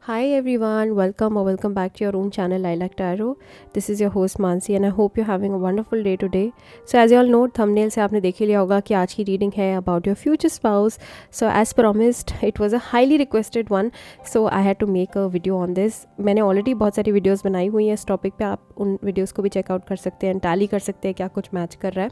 Hi everyone, welcome or welcome back to your own channel Lilac Tarot. This is your host Mansi and I hope you're having a wonderful day today. So as you all know, thumbnail से आपने देख ही लिया होगा कि आज की reading है about your future spouse. So as promised, it was a highly requested one. So I had to make a video on this. मैंने already बहुत सारी videos बनाई हुई हैं इस topic पे, आप उन videos को भी check out कर सकते हैं, tally कर सकते हैं क्या कुछ match कर रहा है.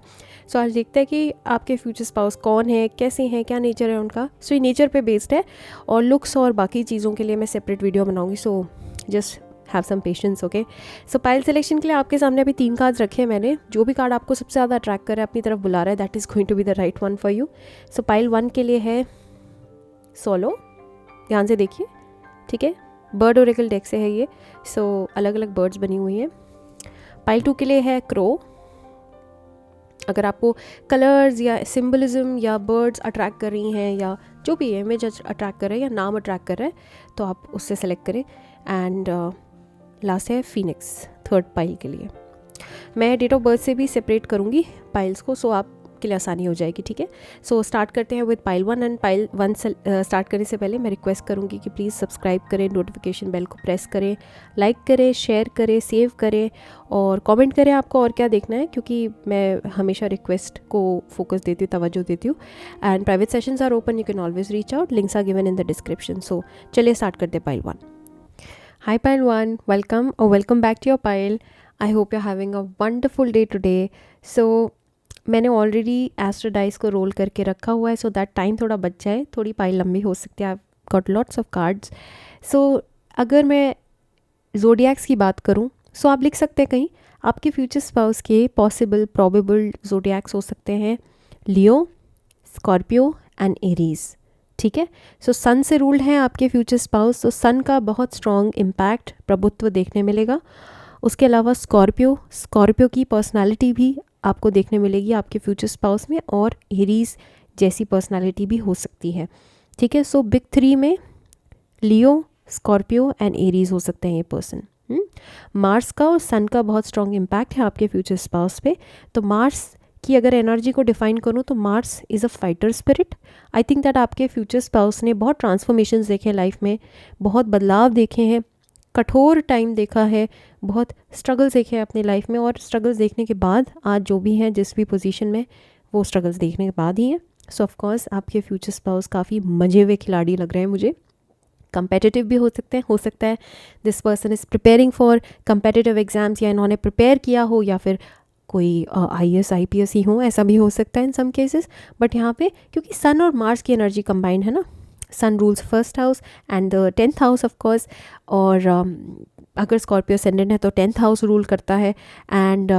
So आज देखते हैं कि आपके future spouse कौन है, कैसे हैं, क्या nature है उनका. So ये nature पे based है और looks और बाकी चीज़ों के लिए मैं separate वीडियो बनाऊंगी. So just have some patience. Okay, so pile selection के लिए आपके सामने अभी 3 कार्ड्स रखे हैं मैंने. जो भी कार्ड आपको सबसे ज़्यादा अट्रैक्ट कर रहा है, अपनी तरफ बुला रहा है, that is going to be the right one for you. So pile 1 के लिए है सोलो. ध्यान से देखिए, ठीक है. बर्ड ओरेकल डेक से है ये. सो अलग अलग बर्ड्स बनी हुई हैं. पाइल 2 के लिए है क्रो. अगर आपको कलर्स या सिम्बलिज्म या बर्ड्स अट्रैक्ट कर रही हैं या जो भी इमेज अट्रैक्ट कर रहे हैं या नाम अट्रैक्ट कर रहा है तो आप उससे सेलेक्ट करें. एंड लास्ट है फिनिक्स, थर्ड पाइल के लिए. मैं डेट ऑफ बर्थ से भी सेपरेट करूँगी पाइल्स को, सो आप के लिए आसानी हो जाएगी, ठीक है. सो स्टार्ट करते हैं with pile 1. And pile 1 start करने से पहले मैं रिक्वेस्ट करूँगी कि प्लीज़ सब्सक्राइब करें, नोटिफिकेशन बेल को प्रेस करें, लाइक करें, शेयर करें, सेव करें और कमेंट करें आपको और क्या देखना है, क्योंकि मैं हमेशा रिक्वेस्ट को फोकस देती हूँ, तवज्जो देती हूँ. And private sessions are open, you can always reach out, links are given in the description. So चलिए स्टार्ट करते हैं pile 1. Hi Pile 1, welcome back to your pile. I hope you're having a wonderful day today. So मैंने already astro dice को role करके रखा हुआ है, so that time थोड़ा बच जाए, थोड़ी पाइल लंबी हो सकती है. I got lots of cards. So अगर मैं जोडियक्स की बात करूं, सो आप लिख सकते हैं कहीं आपके फ्यूचर स्पाउस के पॉसिबल प्रोबेबल जोडियक्स हो सकते हैं लियो, स्कॉर्पियो एंड एरीज, ठीक है. सो सन से रूल्ड हैं आपके फ्यूचर स्पाउस, तो सन का बहुत स्ट्रॉन्ग इम्पैक्ट, प्रभुत्व देखने मिलेगा. उसके अलावा स्कॉर्पियो की पर्सनालिटी भी आपको देखने मिलेगी आपके फ्यूचर स्पाउस में, और एरीज जैसी पर्सनालिटी भी हो सकती है, ठीक है. सो बिग 3 में लियो, स्कॉर्पियो एंड एरीज हो सकते हैं ये पर्सन. मार्स का और सन का बहुत स्ट्रॉन्ग इम्पैक्ट है आपके फ्यूचर स्पाउस पे. तो मार्स की अगर एनर्जी को डिफाइन करूँ तो Mars is a fighter spirit. I think that आपके फ्यूचर स्पाउस ने बहुत ट्रांसफॉर्मेशंस देखे हैं लाइफ में, बहुत बदलाव देखे हैं, कठोर टाइम देखा है, बहुत स्ट्रगल्स देखे हैं अपनी लाइफ में, और स्ट्रगल्स देखने के बाद आज जो भी हैं जिस भी पोजीशन में, वो स्ट्रगल्स देखने के बाद ही हैं. सो ऑफ कोर्स आपके फ्यूचर स्पाउस काफ़ी मजे हुए खिलाड़ी लग रहे हैं मुझे. कंपेटिटिव भी हो सकता है this person is preparing for competitive exams, या इन्होंने प्रिपेयर किया हो, या फिर कोई IAS IPS ही हो, ऐसा भी हो सकता है इन सम केसेस. बट यहाँ पे क्योंकि सन और मार्स की एनर्जी कंबाइंड है ना, sun rules first house and the 10th house of course, और अगर स्कॉर्पियो असेंडेंट है तो 10th हाउस रूल करता है, एंड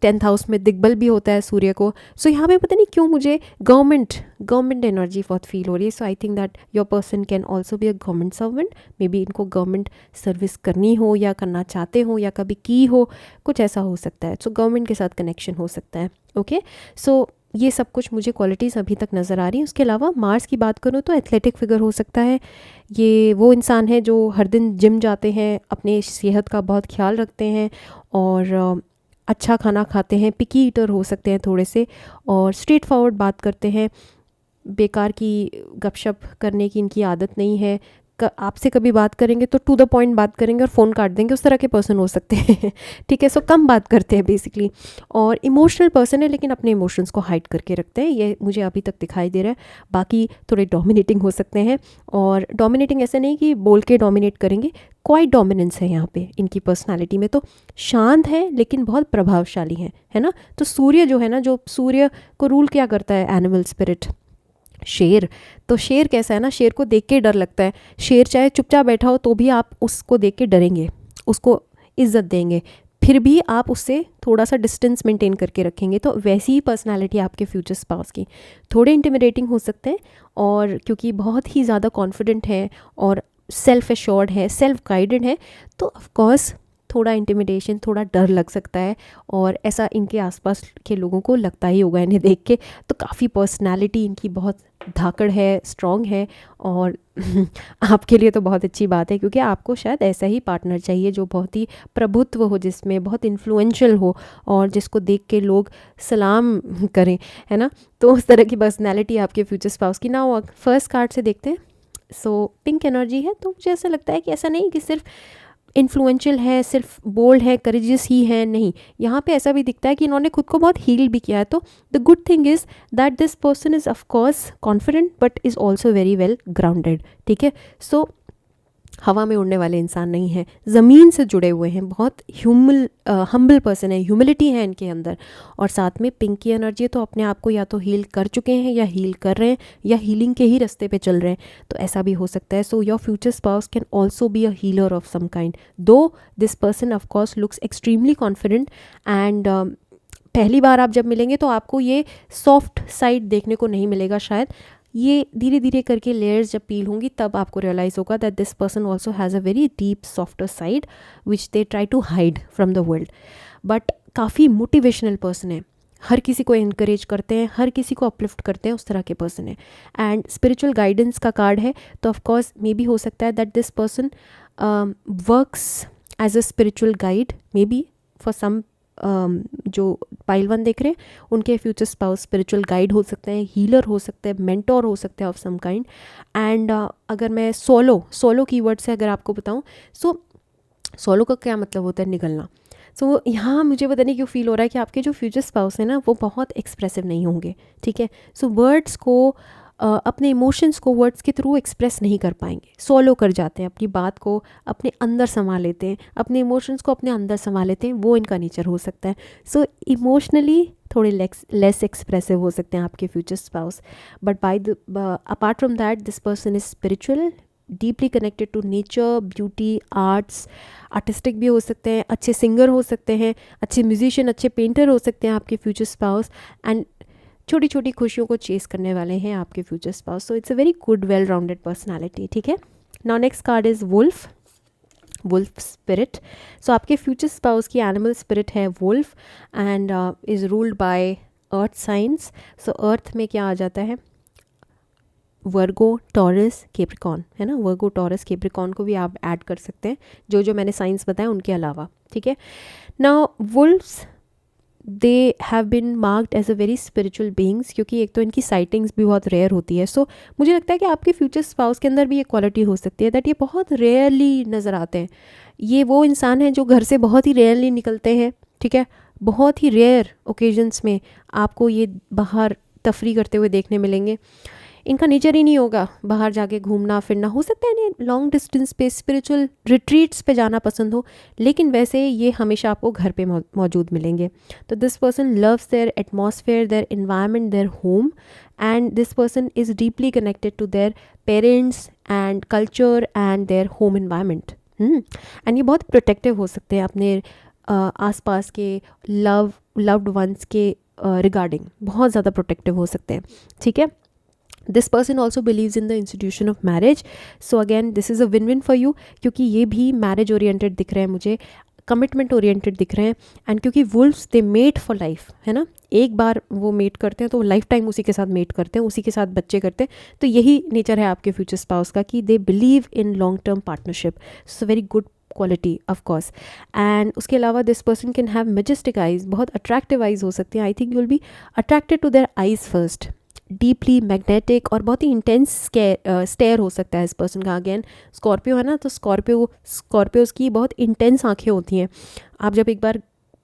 10th हाउस में दिग्बल भी होता है सूर्य को. सो यहाँ पे पता नहीं क्यों मुझे गवर्नमेंट एनर्जी बहुत फील हो रही है. So I think that your person can also be a government servant. May be इनको गवर्नमेंट सर्विस करनी हो या करना चाहते हो या कभी की हो, कुछ ऐसा हो सकता है. सो गवर्नमेंट के साथ कनेक्शन हो सकता है. ओके, सो ये सब कुछ मुझे क्वालिटीज़ अभी तक नज़र आ रही हैं. उसके अलावा मार्स की बात करूँ तो एथलेटिक फिगर हो सकता है. ये वो इंसान है जो हर दिन जिम जाते हैं, अपने सेहत का बहुत ख्याल रखते हैं और अच्छा खाना खाते हैं, पिकी ईटर हो सकते हैं थोड़े से, और स्ट्रेट फॉरवर्ड बात करते हैं. बेकार की गपशप करने की इनकी आदत नहीं है. आपसे कभी बात करेंगे तो टू द पॉइंट बात करेंगे और फ़ोन काट देंगे, उस तरह के पर्सन हो सकते हैं. ठीक है, सो कम बात करते हैं बेसिकली, और इमोशनल पर्सन है लेकिन अपने इमोशंस को हाइड करके रखते हैं, ये मुझे अभी तक दिखाई दे रहा है. बाकी थोड़े डोमिनेटिंग हो सकते हैं, और डोमिनेटिंग ऐसे नहीं कि बोल के डोमिनेट करेंगे, क्वाइट डोमिनेंस है यहाँ पे इनकी पर्सनालिटी में. तो शांत है लेकिन बहुत प्रभावशाली है ना. तो सूर्य जो है ना, जो सूर्य को रूल क्या करता है, एनिमल स्पिरिट, शेर. तो शेर कैसा है ना, शेर को देख के डर लगता है. शेर चाहे चुपचाप बैठा हो तो भी आप उसको देख के डरेंगे, उसको इज्जत देंगे, फिर भी आप उससे थोड़ा सा डिस्टेंस मेंटेन करके रखेंगे. तो वैसी ही पर्सनालिटी आपके फ्यूचर स्पाउस की. थोड़े इंटिमिडेटिंग हो सकते हैं, और क्योंकि बहुत ही ज़्यादा कॉन्फिडेंट है और सेल्फ एश्योर्ड है, सेल्फ गाइडेड है, तो ऑफकोर्स थोड़ा इंटिमिडेशन, थोड़ा डर लग सकता है. और ऐसा इनके आसपास के लोगों को लगता ही होगा इन्हें देख के. तो काफ़ी पर्सनालिटी इनकी बहुत धाकड़ है, स्ट्रॉन्ग है, और आपके लिए तो बहुत अच्छी बात है, क्योंकि आपको शायद ऐसा ही पार्टनर चाहिए जो बहुत ही प्रभुत्व हो, जिसमें बहुत इन्फ्लुएंशियल हो, और जिसको देख के लोग सलाम करें, है ना. तो उस तरह की पर्सनालिटी आपके फ्यूचर स्पाउस की ना हो. फर्स्ट कार्ड से देखते हैं सो पिंक एनर्जी है, तो मुझे ऐसा लगता है कि ऐसा नहीं कि सिर्फ इन्फ्लुएंशियल है, सिर्फ बोल्ड है, करेजियस ही है, नहीं, यहाँ पे ऐसा भी दिखता है कि इन्होंने खुद को बहुत हील भी किया है। तो the good thing is that this person is of course confident but is also very well grounded, ठीक है। सो हवा में उड़ने वाले इंसान नहीं हैं, ज़मीन से जुड़े हुए हैं, बहुत हम्बल पर्सन है, ह्यूमिलिटी है इनके अंदर। और साथ में पिंक की एनर्जी है, तो अपने आप को या तो हील कर चुके हैं या हील कर रहे हैं या हीलिंग के ही रास्ते पे चल रहे हैं, तो ऐसा भी हो सकता है। So your future spouse can also be a healer of some kind, though this person of course looks extremely confident and पहली बार आप जब मिलेंगे तो आपको ये सॉफ्ट साइड देखने को नहीं मिलेगा शायद, ये धीरे धीरे करके लेयर्स जब पील होंगी तब आपको रियलाइज़ होगा that this person also has a very deep softer side which they try to hide from the world. But काफ़ी मोटिवेशनल पर्सन है, हर किसी को इनकरेज करते हैं, हर किसी को अपलिफ्ट करते हैं, उस तरह के पर्सन है। एंड स्पिरिचुअल गाइडेंस का कार्ड है, तो ऑफकोर्स मे बी हो सकता है that this person works as a spiritual guide, maybe for some जो पाइल वन देख रहे हैं उनके फ्यूचर स्पाउस स्पिरिचुअल गाइड हो सकते हैं, हीलर हो सकते हैं, मेंटोर हो सकते हैं ऑफ सम काइंड। एंड अगर मैं सोलो कीवर्ड से अगर आपको बताऊं, सो सोलो का क्या मतलब होता है, निकलना। सो यहाँ मुझे पता नहीं क्यों फील हो रहा है कि आपके जो फ्यूचर स्पाउस है ना वो बहुत एक्सप्रेसिव नहीं होंगे, ठीक है। सो वर्ड्स को अपने इमोशंस को वर्ड्स के थ्रू एक्सप्रेस नहीं कर पाएंगे, सोलो कर जाते हैं, अपनी बात को अपने अंदर संभाल लेते हैं, अपने इमोशंस को अपने अंदर संभाल लेते हैं, वो इनका नेचर हो सकता है। सो इमोशनली थोड़े लेस एक्सप्रेसिव हो सकते हैं आपके future spouse, but apart from that this person is spiritual, deeply connected to nature, beauty, arts, artistic भी हो सकते हैं, अच्छे सिंगर हो सकते हैं, अच्छे म्यूजिशियन, अच्छे पेंटर हो सकते हैं आपके फ्यूचर स्पाउस, एंड छोटी छोटी खुशियों को चेस करने वाले हैं आपके future spouse. So it's a very good well rounded personality, ठीक है। Now next card is wolf spirit. So आपके फ्यूचर स्पाउस की एनिमल स्पिरिट है wolf and is ruled by earth साइंस। सो अर्थ में क्या आ जाता है, वर्गो, टॉरस, कैप्रिकॉर्न, है ना। वर्गो, टॉरस, कैप्रिकॉर्न को भी आप ऐड कर सकते हैं, जो मैंने साइंस बताया उनके अलावा, ठीक है। Now wolfs they have been marked as a very spiritual beings, क्योंकि एक तो इनकी साइटिंग्स भी बहुत रेयर होती है। सो मुझे लगता है कि आपके फ्यूचर स्पाउस के अंदर भी ये क्वालिटी हो सकती है दैट ये बहुत रेयरली नज़र आते हैं। ये वो इंसान हैं जो घर से बहुत ही रेयरली निकलते हैं, ठीक है। बहुत ही रेयर ओकेजन्स में आपको ये बाहर तफरी करते हुए देखने मिलेंगे। इनका नेचर ही नहीं होगा बाहर जाके घूमना फिरना, हो सकता है इन्हें लॉन्ग डिस्टेंस पे स्पिरिचुअल रिट्रीट्स पे जाना पसंद हो, लेकिन वैसे ये हमेशा आपको घर पे मौजूद मिलेंगे। तो this person loves their atmosphere, their environment, their home, and this person is deeply connected to their parents and culture and their home environment. And ये बहुत प्रोटेक्टिव हो सकते हैं अपने आसपास के लव्ड वंस के रिगार्डिंग, बहुत ज़्यादा प्रोटेक्टिव हो सकते हैं, ठीक है। This person also believes in the institution of marriage. So again this is a win win for you, क्योंकि ये भी मैरिज ओरिएंटेड दिख रहे हैं मुझे, कमिटमेंट ओरिएंटेड दिख रहे हैं। एंड क्योंकि wolfs they mate for life, है ना, एक बार वो मेट करते हैं तो लाइफ टाइम उसी के साथ मेट करते हैं, उसी के साथ बच्चे करते हैं। तो यही नेचर है आपके फ्यूचर स्पाउस का कि they believe in long term partnership. So very good quality of course. And उसके अलावा this person can have majestic eyes, बहुत अट्रैक्टिव आइज़ हो सकती हैं। I think you will be attracted to their eyes first, deeply magnetic और बहुत ही intense stair हो सकता है इस पर्सन का। अगेन स्कॉर्पियो है ना, तो स्कॉर्पियोज़ की बहुत इंटेंस आंखें होती हैं। आप जब एक बार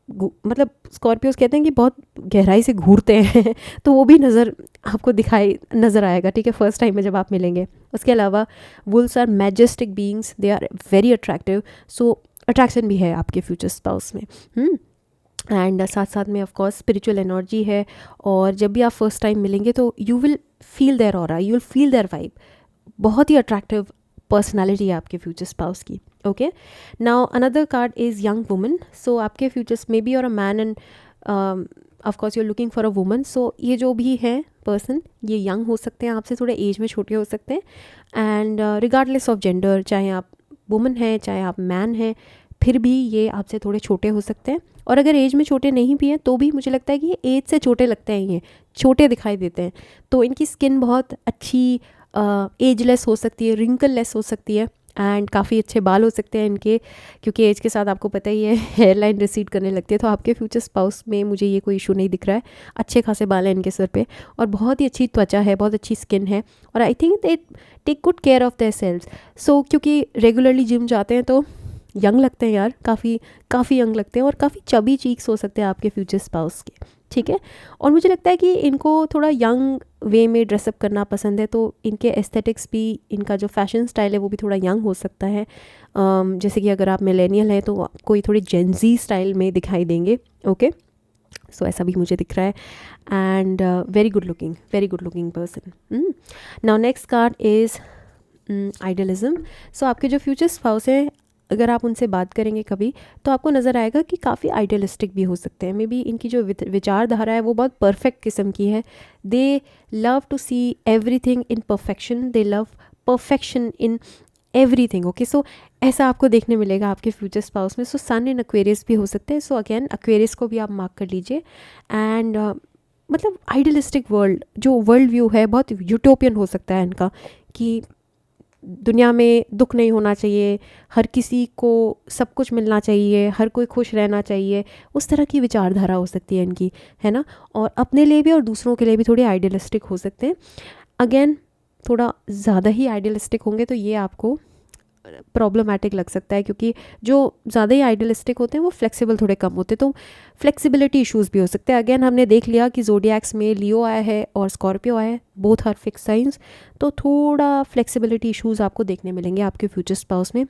मतलब स्कॉर्पियोज़ कहते हैं कि बहुत गहराई से घूरते हैं तो वो भी आपको नज़र आएगा, ठीक है, फर्स्ट टाइम में जब आप मिलेंगे। उसके अलावा wolves are majestic beings, they are very attractive, so attraction भी है आपके फ्यूचर स्पाउस में। एंड साथ साथ में ऑफ कोर्स स्पिरिचुअल एनर्जी है, और जब भी आप फर्स्ट टाइम मिलेंगे तो you will feel their aura, you will feel their vibe. बहुत ही अट्रैक्टिव पर्सनालिटी है आपके फ्यूचर स्पाउस की, okay. Now another card is young woman. So आपके फ्यूचर्स में बी और a man and of course you are looking for a woman. So ये जो भी है पर्सन, ये यंग हो सकते हैं, आपसे थोड़े एज में छोटे हो सकते हैं, एंड रिगार्डलेस ऑफ जेंडर, चाहे आप वुमन हैं चाहे आप मैन हैं, फिर भी ये आपसे थोड़े छोटे हो सकते हैं। और अगर एज में छोटे नहीं भी हैं तो भी मुझे लगता है कि ये एज से छोटे लगते हैं, ये छोटे दिखाई देते हैं। तो इनकी स्किन बहुत अच्छी एजलेस हो सकती है, रिंकल लेस हो सकती है, एंड काफ़ी अच्छे बाल हो सकते हैं इनके, क्योंकि एज के साथ आपको पता ही है हेयर लाइन रिसीड करने लगती है। तो आपके फ्यूचर स्पाउस में मुझे ये कोई इशू नहीं दिख रहा है, अच्छे खासे बाल हैं इनके सर पे और बहुत ही अच्छी त्वचा है, बहुत अच्छी स्किन है और I think they take good care of their selves. So क्योंकि रेगुलरली जिम जाते हैं तो यंग लगते हैं यार, काफ़ी काफ़ी यंग लगते हैं और काफ़ी चबी चीक्स हो सकते हैं आपके फ्यूचर स्पाउस के, ठीक है। और मुझे लगता है कि इनको थोड़ा यंग वे में ड्रेसअप करना पसंद है, तो इनके एस्थेटिक्स भी, इनका जो फैशन स्टाइल है वो भी थोड़ा यंग हो सकता है। जैसे कि अगर आप मिलेनियल हैं तो कोई थोड़ी जेंजी स्टाइल में दिखाई देंगे, ओके। सो ऐसा भी मुझे दिख रहा है and very good looking person. Now next card is idealism. So आपके जो फ्यूचर स्पाउस हैं, अगर आप उनसे बात करेंगे कभी तो आपको नज़र आएगा कि काफ़ी आइडियलिस्टिक भी हो सकते हैं। मे बी इनकी जो विचारधारा है वो बहुत परफेक्ट किस्म की है। They love to see everything in perfection, they love perfection in everything, okay. So ऐसा आपको देखने मिलेगा आपके फ्यूचर स्पाउस में। सो सन इन एक्वेरियस भी हो सकते हैं। सो अगेन एक्वेरियस को भी आप मार्क कर लीजिए एंड मतलब आइडियलिस्टिक वर्ल्ड, जो वर्ल्ड व्यू है बहुत यूटोपियन हो सकता है इनका, कि दुनिया में दुख नहीं होना चाहिए, हर किसी को सब कुछ मिलना चाहिए, हर कोई खुश रहना चाहिए, उस तरह की विचारधारा हो सकती है इनकी, है ना। और अपने लिए भी और दूसरों के लिए भी थोड़े आइडियलिस्टिक हो सकते हैं। अगेन थोड़ा ज़्यादा ही आइडियलिस्टिक होंगे तो ये आपको प्रॉब्लमैटिक लग सकता है, क्योंकि जो ज़्यादा ही आइडियलिस्टिक होते हैं वो फ्लेक्सिबल थोड़े कम होते हैं, तो फ्लेक्सिबिलिटी इश्यूज़ भी हो सकते हैं। अगेन हमने देख लिया कि ज़ोडिएक्स में लियो आया है और स्कॉर्पियो आया है, बोथ आर फिक्स साइंस, तो थोड़ा फ्लेक्सिबिलिटी इश्यूज़ आपको देखने मिलेंगे आपके फ्यूचर स्पाउस में।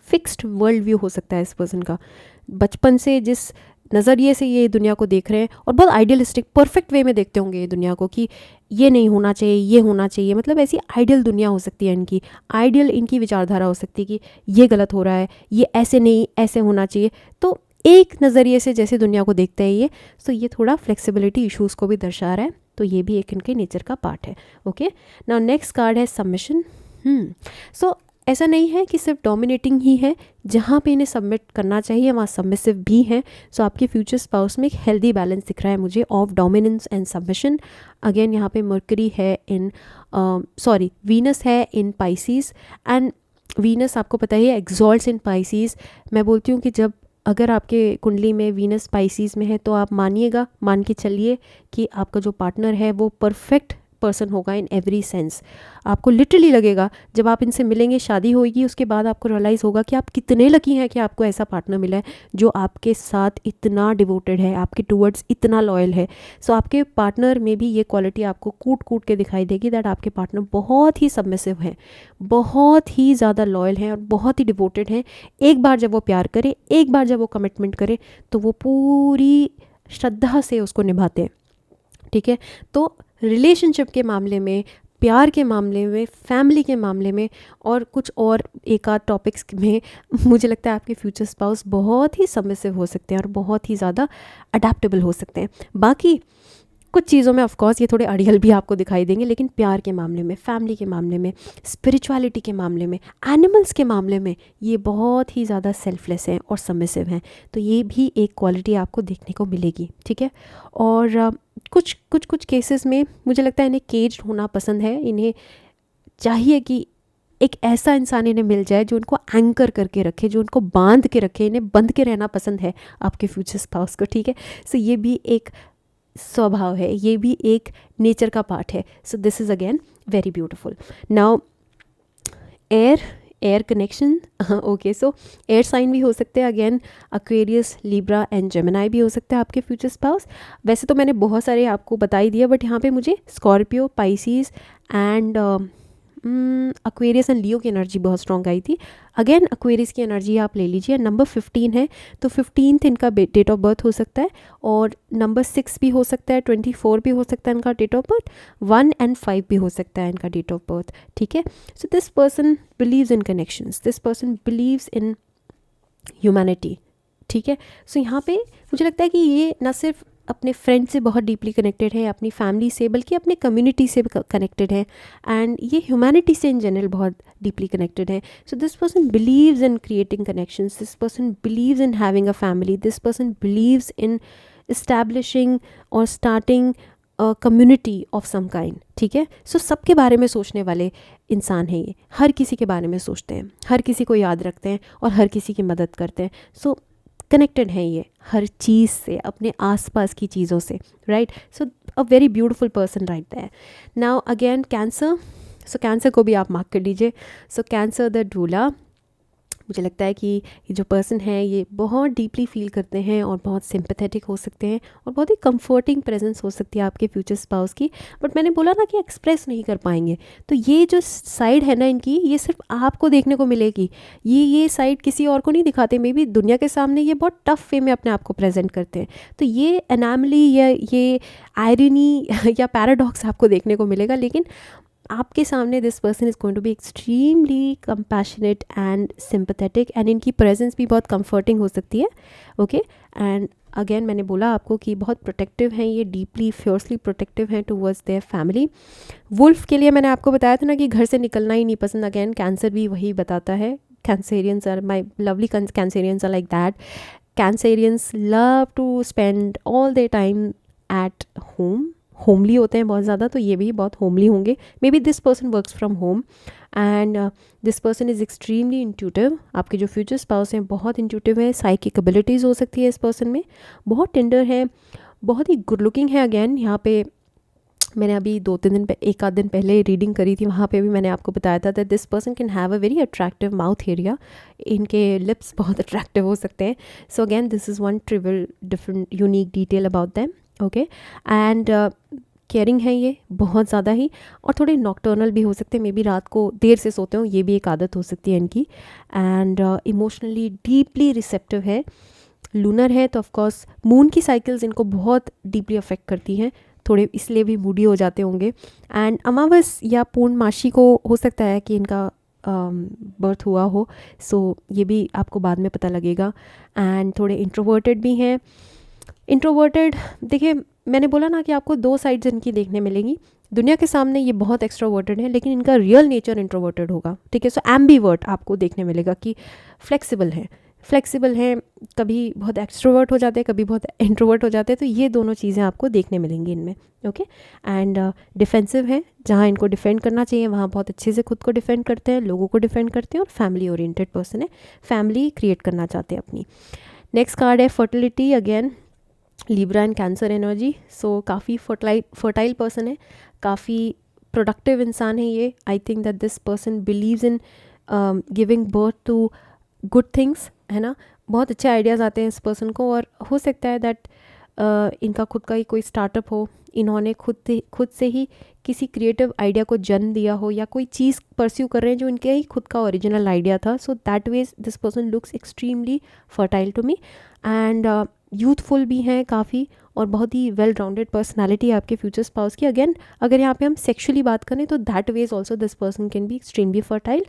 फिक्स्ड वर्ल्ड व्यू हो सकता है इस पर्सन का, बचपन से जिस नज़रिए से ये दुनिया को देख रहे हैं और बहुत आइडियलिस्टिक परफेक्ट वे में देखते होंगे ये दुनिया को, कि ये नहीं होना चाहिए, ये होना चाहिए, मतलब ऐसी आइडियल दुनिया हो सकती है इनकी, आइडियल इनकी विचारधारा हो सकती है कि ये गलत हो रहा है, ये ऐसे नहीं, ऐसे होना चाहिए। तो एक नज़रिए से जैसे दुनिया को देखते हैं ये, तो ये थोड़ा फ्लेक्सिबिलिटी इशूज़ को भी दर्शा रहा है, तो ये भी एक इनके नेचर का पार्ट है, ओके। नाउ नेक्स्ट कार्ड है सबमिशन। सो ऐसा नहीं है कि सिर्फ डोमिनेटिंग ही है, जहाँ पे इन्हें सबमिट करना चाहिए वहाँ सबमिसिव भी हैं। सो आपके फ्यूचर स्पाउस में एक हेल्दी बैलेंस दिख रहा है मुझे of dominance and submission. Again यहाँ पे मर्करी है इन वीनस है इन पाइसीज, एंड वीनस आपको पता ही है एग्जॉल्ट्स इन पाइसीज। मैं बोलती हूँ कि जब अगर आपके कुंडली में वीनस पाइसीज में है तो आप मानिएगा, मान के चलिए कि आपका जो पार्टनर है वो परफेक्ट पर्सन होगा इन एवरी सेंस। आपको लिटरली लगेगा जब आप इनसे मिलेंगे, शादी होगी, उसके बाद आपको रियलाइज़ होगा कि आप कितने लकी हैं कि आपको ऐसा पार्टनर मिला है जो आपके साथ इतना डिवोटेड है, आपके टूवर्ड्स इतना लॉयल है। सो आपके पार्टनर में भी ये क्वालिटी आपको कूट कूट के दिखाई देगी, दैट आपके पार्टनर बहुत ही सबमिसिव हैं, बहुत ही ज़्यादा लॉयल हैं और बहुत ही डिवोटेड हैं। एक बार जब वो प्यार करे, एक बार जब वो कमिटमेंट करे तो वो पूरी श्रद्धा से उसको निभाते हैं, ठीक है। तो रिलेशनशिप के मामले में, प्यार के मामले में, फैमिली के मामले में और कुछ और एक आध टॉपिक्स में मुझे लगता है आपके फ्यूचर स्पाउस बहुत ही सबमिसिव हो सकते हैं और बहुत ही ज़्यादा अडेप्टेबल हो सकते हैं। बाकी कुछ चीज़ों में ऑफकोर्स ये थोड़े अड़ियल भी आपको दिखाई देंगे, लेकिन प्यार के मामले में, फैमिली के मामले में, स्पिरिचुअलिटी के मामले में, एनिमल्स के मामले में ये बहुत ही ज़्यादा सेल्फलेस हैं और सबमिसिव हैं। तो ये भी एक क्वालिटी आपको देखने को मिलेगी, ठीक है। और कुछ केसेस में मुझे लगता है इन्हें केज्ड होना पसंद है। इन्हें चाहिए कि एक ऐसा इंसान इन्हें मिल जाए जो उनको एंकर करके रखे, जो उनको बांध के रखे। इन्हें बंध के रहना पसंद है आपके फ्यूचर स्पाउस को, ठीक है। सो ये भी एक स्वभाव है, ये भी एक नेचर का पार्ट है। So this is again very beautiful. Now air connection, okay. So air sign भी हो सकते हैं, again Aquarius, Libra and Gemini भी हो सकते हैं आपके फ्यूचर स्पाउस। वैसे तो मैंने बहुत सारे आपको बता ही दिया, बट यहाँ पे मुझे Scorpio, Pisces and Aquarius and Leo की एनर्जी बहुत स्ट्रॉन्ग आई थी। अगेन एक्वेरियस की एनर्जी आप ले लीजिए, नंबर 15 है तो 15th इनका डेट ऑफ बर्थ हो सकता है, और नंबर 6 भी हो सकता है, 24 भी हो सकता है इनका डेट ऑफ बर्थ, 1 and 5 भी हो सकता है इनका डेट ऑफ बर्थ, ठीक है। So this person believes in connections, this person believes in humanity, ठीक है। सो यहाँ पे मुझे लगता है कि ये ना सिर्फ अपने फ्रेंड से बहुत डीपली कनेक्टेड है, अपनी फैमिली से, बल्कि अपने कम्युनिटी से भी कनेक्टेड है, एंड ये ह्यूमैनिटी से इन जनरल बहुत डीपली कनेक्टेड है। So this person believes in creating connections, this person believes in having a family, this person believes in establishing और starting community of some kind, ठीक है। सो सबके बारे में सोचने वाले इंसान हैं ये, हर किसी के बारे में सोचते हैं, हर किसी को याद रखते हैं और हर किसी की मदद करते हैं। सो कनेक्टेड है ये हर चीज़ से, अपने आसपास की चीज़ों से, right. So a very beautiful person right there. Now again cancer, so cancer को भी आप मार्क कर लीजिए। सो कैंसर द डूला, मुझे लगता है कि ये जो पर्सन है ये बहुत डीपली फील करते हैं और बहुत सिंपैथेटिक हो सकते हैं और बहुत ही कंफर्टिंग प्रेजेंस हो सकती है आपके फ्यूचर स्पाउस की। बट मैंने बोला ना कि एक्सप्रेस नहीं कर पाएंगे, तो ये जो साइड है ना इनकी, ये सिर्फ आपको देखने को मिलेगी। ये साइड किसी और को नहीं दिखाते, मे बी दुनिया के सामने ये बहुत टफ वे में अपने आप को प्रेजेंट करते हैं। तो ये एनामली या ये आयरनी या पैराडॉक्स आपको देखने को मिलेगा, लेकिन आपके सामने this person is going to be extremely compassionate and sympathetic, and इनकी प्रेजेंस भी बहुत कंफर्टिंग हो सकती है, ओके। एंड अगेन मैंने बोला आपको कि बहुत प्रोटेक्टिव हैं ये, डीपली फियर्सली प्रोटेक्टिव हैं टुवर्ड्स देयर फैमिली। वुल्फ के लिए मैंने आपको बताया था ना कि घर से निकलना ही नहीं पसंद, अगेन कैंसर भी वही बताता है। Cancerians are my lovely Cancerians are like that. Cancerians love to spend all their time at home, homely होते हैं बहुत ज़्यादा, तो ये भी बहुत होमली होंगे। May be this person works from home and this person is extremely intuitive. आपके जो फ्यूचर स्पाउस हैं बहुत इंट्यूटिव है, साइकिक एबिलिटीज़ हो सकती है इस पर्सन में, बहुत टेंडर है, बहुत ही गुड लुकिंग है। अगेन यहाँ पे मैंने अभी एक आध दिन पहले रीडिंग करी थी, वहाँ पे भी मैंने आपको बताया था that this person can have a very attractive mouth area, इनके लिप्स बहुत अट्रैक्टिव हो सकते हैं। So again this is one trivial different unique detail about them, okay. And caring है ये बहुत ज़्यादा ही, और थोड़े नॉक्टर्नल भी हो सकते हैं, मे बी रात को देर से सोते हो, ये भी एक आदत हो सकती है इनकी। एंड इमोशनली डीपली रिसेप्टिव है। लूनर है तो ऑफकोर्स मून की साइकिल्स इनको बहुत डीपली अफेक्ट करती हैं, थोड़े इसलिए भी मूडी हो जाते होंगे। एंड अमावस या पूर्णमासी को हो सकता है कि इनका बर्थ हुआ हो, सो ये भी आपको बाद में पता लगेगा। एंड थोड़े इंट्रोवर्टेड भी हैं। इंट्रोवर्टेड, देखिए मैंने बोला ना कि आपको दो साइड्स इनकी देखने मिलेंगी। दुनिया के सामने ये बहुत एक्स्ट्रोवर्टेड है, लेकिन इनका रियल नेचर इंट्रोवर्टेड होगा, ठीक है। सो एम्बीवर्ट आपको देखने मिलेगा कि फ्लेक्सिबल हैं, कभी बहुत एक्स्ट्रोवर्ट हो जाते हैं, कभी बहुत इंट्रोवर्ट हो जाते हैं, तो ये दोनों चीज़ें आपको देखने मिलेंगी इनमें, ओके। एंड डिफेंसिव है, जहाँ इनको डिफेंड करना चाहिए वहाँ बहुत अच्छे से खुद को डिफेंड करते हैं, लोगों को डिफेंड करते हैं, और फैमिली ओरिएंटेड पर्सन है, फैमिली क्रिएट करना चाहते हैं अपनी। नेक्स्ट कार्ड है fertility, again Libra and Cancer energy. So काफ़ी फर्टाइल पर्सन है, काफ़ी प्रोडक्टिव इंसान है ये। I think that this person believes in giving birth to good things, है ना। बहुत अच्छे आइडियाज़ आते हैं इस पर्सन को, और हो सकता है दैट इनका खुद का ही कोई स्टार्टअप हो, इन्होंने खुद से ही किसी क्रिएटिव आइडिया को जन्म दिया हो, या कोई चीज़ परस्यू कर रहे हैं जो इनके ही खुद का ओरिजिनल आइडिया था। So that was this person looks extremely fertile to me. And youthful भी हैं काफ़ी, और बहुत ही वेल राउंडेड पर्सनालिटी है आपके फ्यूचर स्पाउस की। अगेन अगर यहाँ पे हम सेक्सुअली बात करें तो that was also this person can be extremely fertile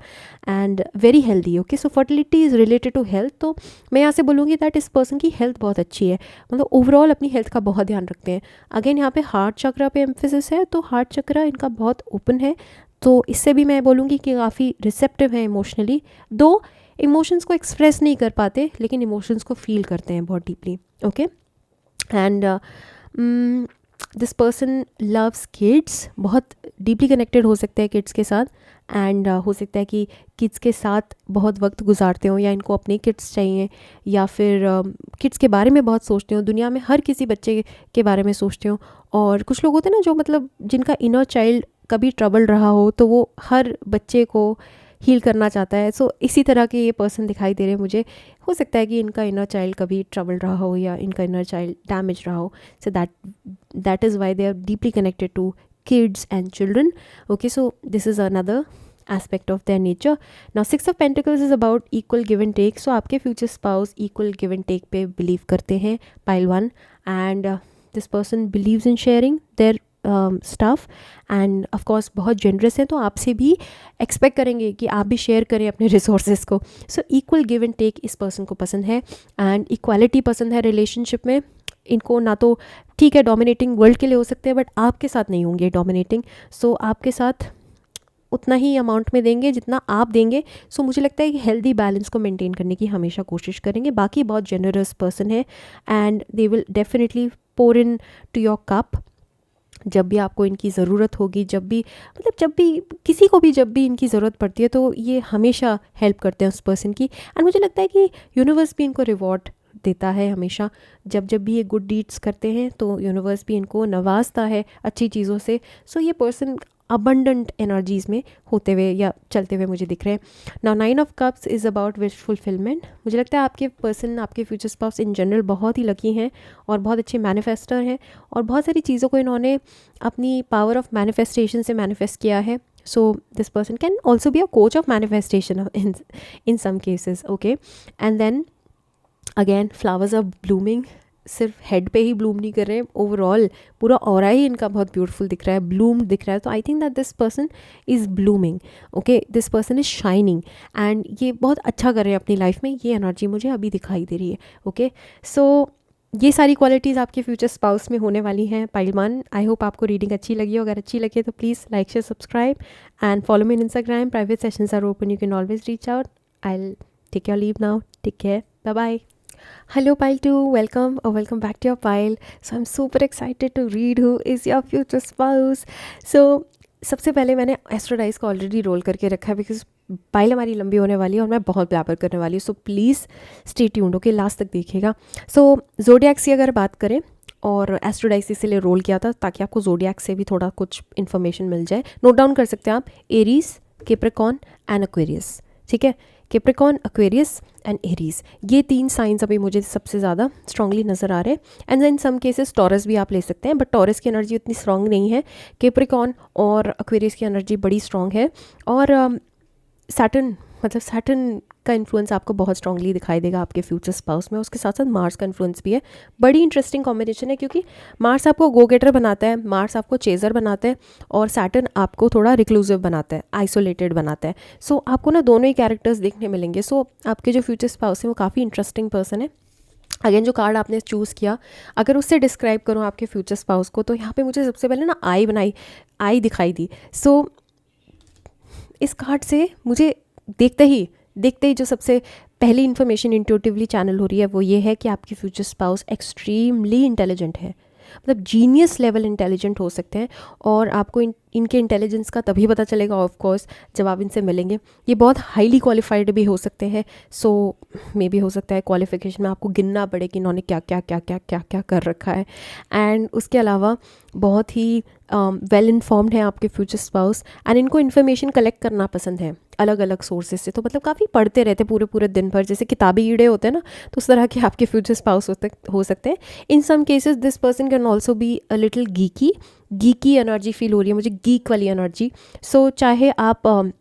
and very healthy, okay. So fertility is related to health, तो मैं यहाँ से बोलूँगी दैट इस पर्सन की हेल्थ बहुत अच्छी है, मतलब ओवरऑल अपनी हेल्थ का बहुत ध्यान रखते हैं। अगेन यहाँ पे हार्ट चक्रा पे एम्फेसिस है, तो हार्ट चक्रा इनका बहुत ओपन है, तो इससे भी मैं बोलूँगी कि काफ़ी रिसेप्टिव है इमोशनली। दो इमोशंस को एक्सप्रेस नहीं कर पाते, लेकिन इमोशंस को फील करते हैं बहुत deeply, okay. And this person loves kids, बहुत डीपली कनेक्टेड हो सकते हैं किड्स के साथ। एंड हो सकता है कि किड्स के साथ बहुत वक्त गुजारते हो, या इनको अपने किड्स चाहिए, या फिर किड्स के बारे में बहुत सोचते हो, दुनिया में हर किसी बच्चे के बारे में सोचते हो। और कुछ लोग होते हैं ना जो मतलब जिनका इनर चाइल्ड कभी ट्रबल रहा हो, तो वो हर बच्चे को हील करना चाहता है। सो इसी तरह के ये पर्सन दिखाई दे रहे हैं मुझे। हो सकता है कि इनका इनर चाइल्ड कभी ट्रबल रहा हो, या इनका इनर चाइल्ड डैमेज रहा हो। So that is why they are deeply connected to kids and children, okay। So this is another aspect of their nature. Now 6 of Pentacles is about equal give and take. So आपके future spouse equal give and take पे believe करते हैं, pile 1, and this person believes in sharing their stuff, and of course बहुत generous हैं, तो आपसे भी expect करेंगे कि आप भी share करें अपने resources को। So equal give and take इस person को पसंद है, and equality पसंद है relationship में। इनको ना तो ठीक है डोमिनेटिंग वर्ल्ड के लिए हो सकते हैं, बट आपके साथ नहीं होंगे डोमिनेटिंग। सो आपके साथ उतना ही अमाउंट में देंगे जितना आप देंगे। सो मुझे लगता है कि हेल्दी बैलेंस को मेंटेन करने की हमेशा कोशिश करेंगे। बाकी बहुत जेनरस पर्सन है, and they will definitely pour into your cup. जब भी आपको इनकी ज़रूरत होगी, जब भी मतलब जब भी किसी को भी जब भी इनकी ज़रूरत पड़ती है तो ये हमेशा हेल्प करते हैं उस पर्सन की। एंड मुझे लगता है कि यूनिवर्स भी इनको रिवॉर्ड देता है हमेशा। जब जब भी ये गुड डीड्स करते हैं तो यूनिवर्स भी इनको नवाजता है अच्छी चीज़ों से। सो ये पर्सन अबंडेंट एनर्जीज़ में होते हुए या चलते हुए मुझे दिख रहे हैं। Now 9 of cups is about wish fulfilment. मुझे लगता है आपके पर्सन, आपके फ्यूचर स्पाउस इन जनरल बहुत ही लकी हैं और बहुत अच्छे मैनिफेस्टर हैं, और बहुत सारी चीज़ों को इन्होंने अपनी पावर ऑफ मैनिफेस्टेशन से मैनिफेस्ट किया है। So this person can also be a coach of manifestation in some cases, okay. And then again flowers are blooming. सिर्फ हेड पे ही ब्लूम नहीं कर रहे हैं, ओवरऑल पूरा ऑरा ही इनका बहुत ब्यूटीफुल दिख रहा है, ब्लूम दिख रहा है। तो आई think that this person is blooming, okay, this person is shining and ये बहुत अच्छा कर रहे हैं अपनी लाइफ में। ये एनर्जी मुझे अभी दिखाई दे रही है, ओके। सो ये सारी क्वालिटीज़ आपके फ्यूचर स्पाउस में होने वाली हैं पाइलमान। आई होप आपको रीडिंग अच्छी लगी हो। अगर अच्छी लगे तो please like share subscribe and follow me in Instagram. Private sessions are open, you can always reach out. I will take your leave now, take care, bye bye. Hello Pile 2, welcome or welcome back to your pile. So I'm super excited to read who is your future spouse. So सबसे पहले मैंने एस्ट्रोडाइज को already role करके रखा है because pile हमारी लंबी होने वाली है और मैं बहुत ब्लैबर करने वाली हूँ। So please stay tuned, okay, last तक देखिएगा। सो ज़ोडिएक्स की अगर बात करें, और एस्ट्रोडाइज इसीलिए रोल किया था ताकि आपको ज़ोडिएक्स से भी थोड़ा कुछ इन्फॉर्मेशन मिल जाए। नोट डाउन कर सकते हैं आप, एरीज, कैप्रिकॉर्न एंड एक्वेरियस, ठीक है। कैप्रिकॉर्न, एक्वेरियस एंड एरीज, ये 3 साइंस अभी मुझे सबसे ज़्यादा स्ट्रांगली नज़र आ रहे हैं। And in some cases Taurus भी आप ले सकते हैं, बट टॉरस की एनर्जी उतनी स्ट्रांग नहीं है। कैप्रिकॉर्न और एक्वेरियस की एनर्जी बड़ी स्ट्रांग है। और सैटर्न, मतलब सैटर्न का इन्फ्लुएंस आपको बहुत स्ट्रांगली दिखाई देगा आपके फ्यूचर स्पाउस में। उसके साथ साथ मार्स का इन्फ्लुएंस भी है। बड़ी इंटरेस्टिंग कॉम्बिनेशन है क्योंकि मार्स आपको गो गेटर बनाता है, मार्स आपको चेजर बनाता है, और सैटर्न आपको थोड़ा रिक्लूसिव बनाता है, आइसोलेटेड बनाता है। सो आपको ना दोनों ही कैरेक्टर्स देखने मिलेंगे। सो आपके जो फ्यूचर स्पाउस है वो काफ़ी इंटरेस्टिंग पर्सन है। अगेन जो कार्ड आपने चूज़ किया, अगर उससे डिस्क्राइब करूँ आपके फ्यूचर स्पाउस को, तो यहाँ पे मुझे सबसे पहले ना आई दिखाई दी। सो इस कार्ड से मुझे देखते ही जो सबसे पहली इन्फॉर्मेशन इंट्यूटिवली चैनल हो रही है वो ये है कि आपकी फ्यूचर स्पाउस एक्सट्रीमली इंटेलिजेंट है, मतलब जीनियस लेवल इंटेलिजेंट हो सकते हैं। और आपको इनके इंटेलिजेंस का तभी पता चलेगा ऑफ कोर्स जब आप इनसे मिलेंगे। ये बहुत हाईली क्वालिफाइड भी हो सकते हैं। सो मे भी हो सकता है क्वालिफिकेशन में आपको गिनना पड़े कि इन्होंने क्या क्या क्या क्या क्या क्या कर रखा है। एंड उसके अलावा बहुत ही वेल इन्फॉर्म्ड है आपके फ्यूचर स्पाउस, एंड इनको इन्फॉर्मेशन कलेक्ट करना पसंद है अलग अलग सोर्सेज से। तो मतलब काफ़ी पढ़ते रहते पूरे पूरे दिन भर, जैसे किताबी कीड़े होते हैं ना, तो उस तरह के आपके फ्यूचर स्पाउस हो सकते हैं। In some cases this person can also be a little geeky energy feel हो रही है मुझे, गीक वाली एनर्जी। सो चाहे आप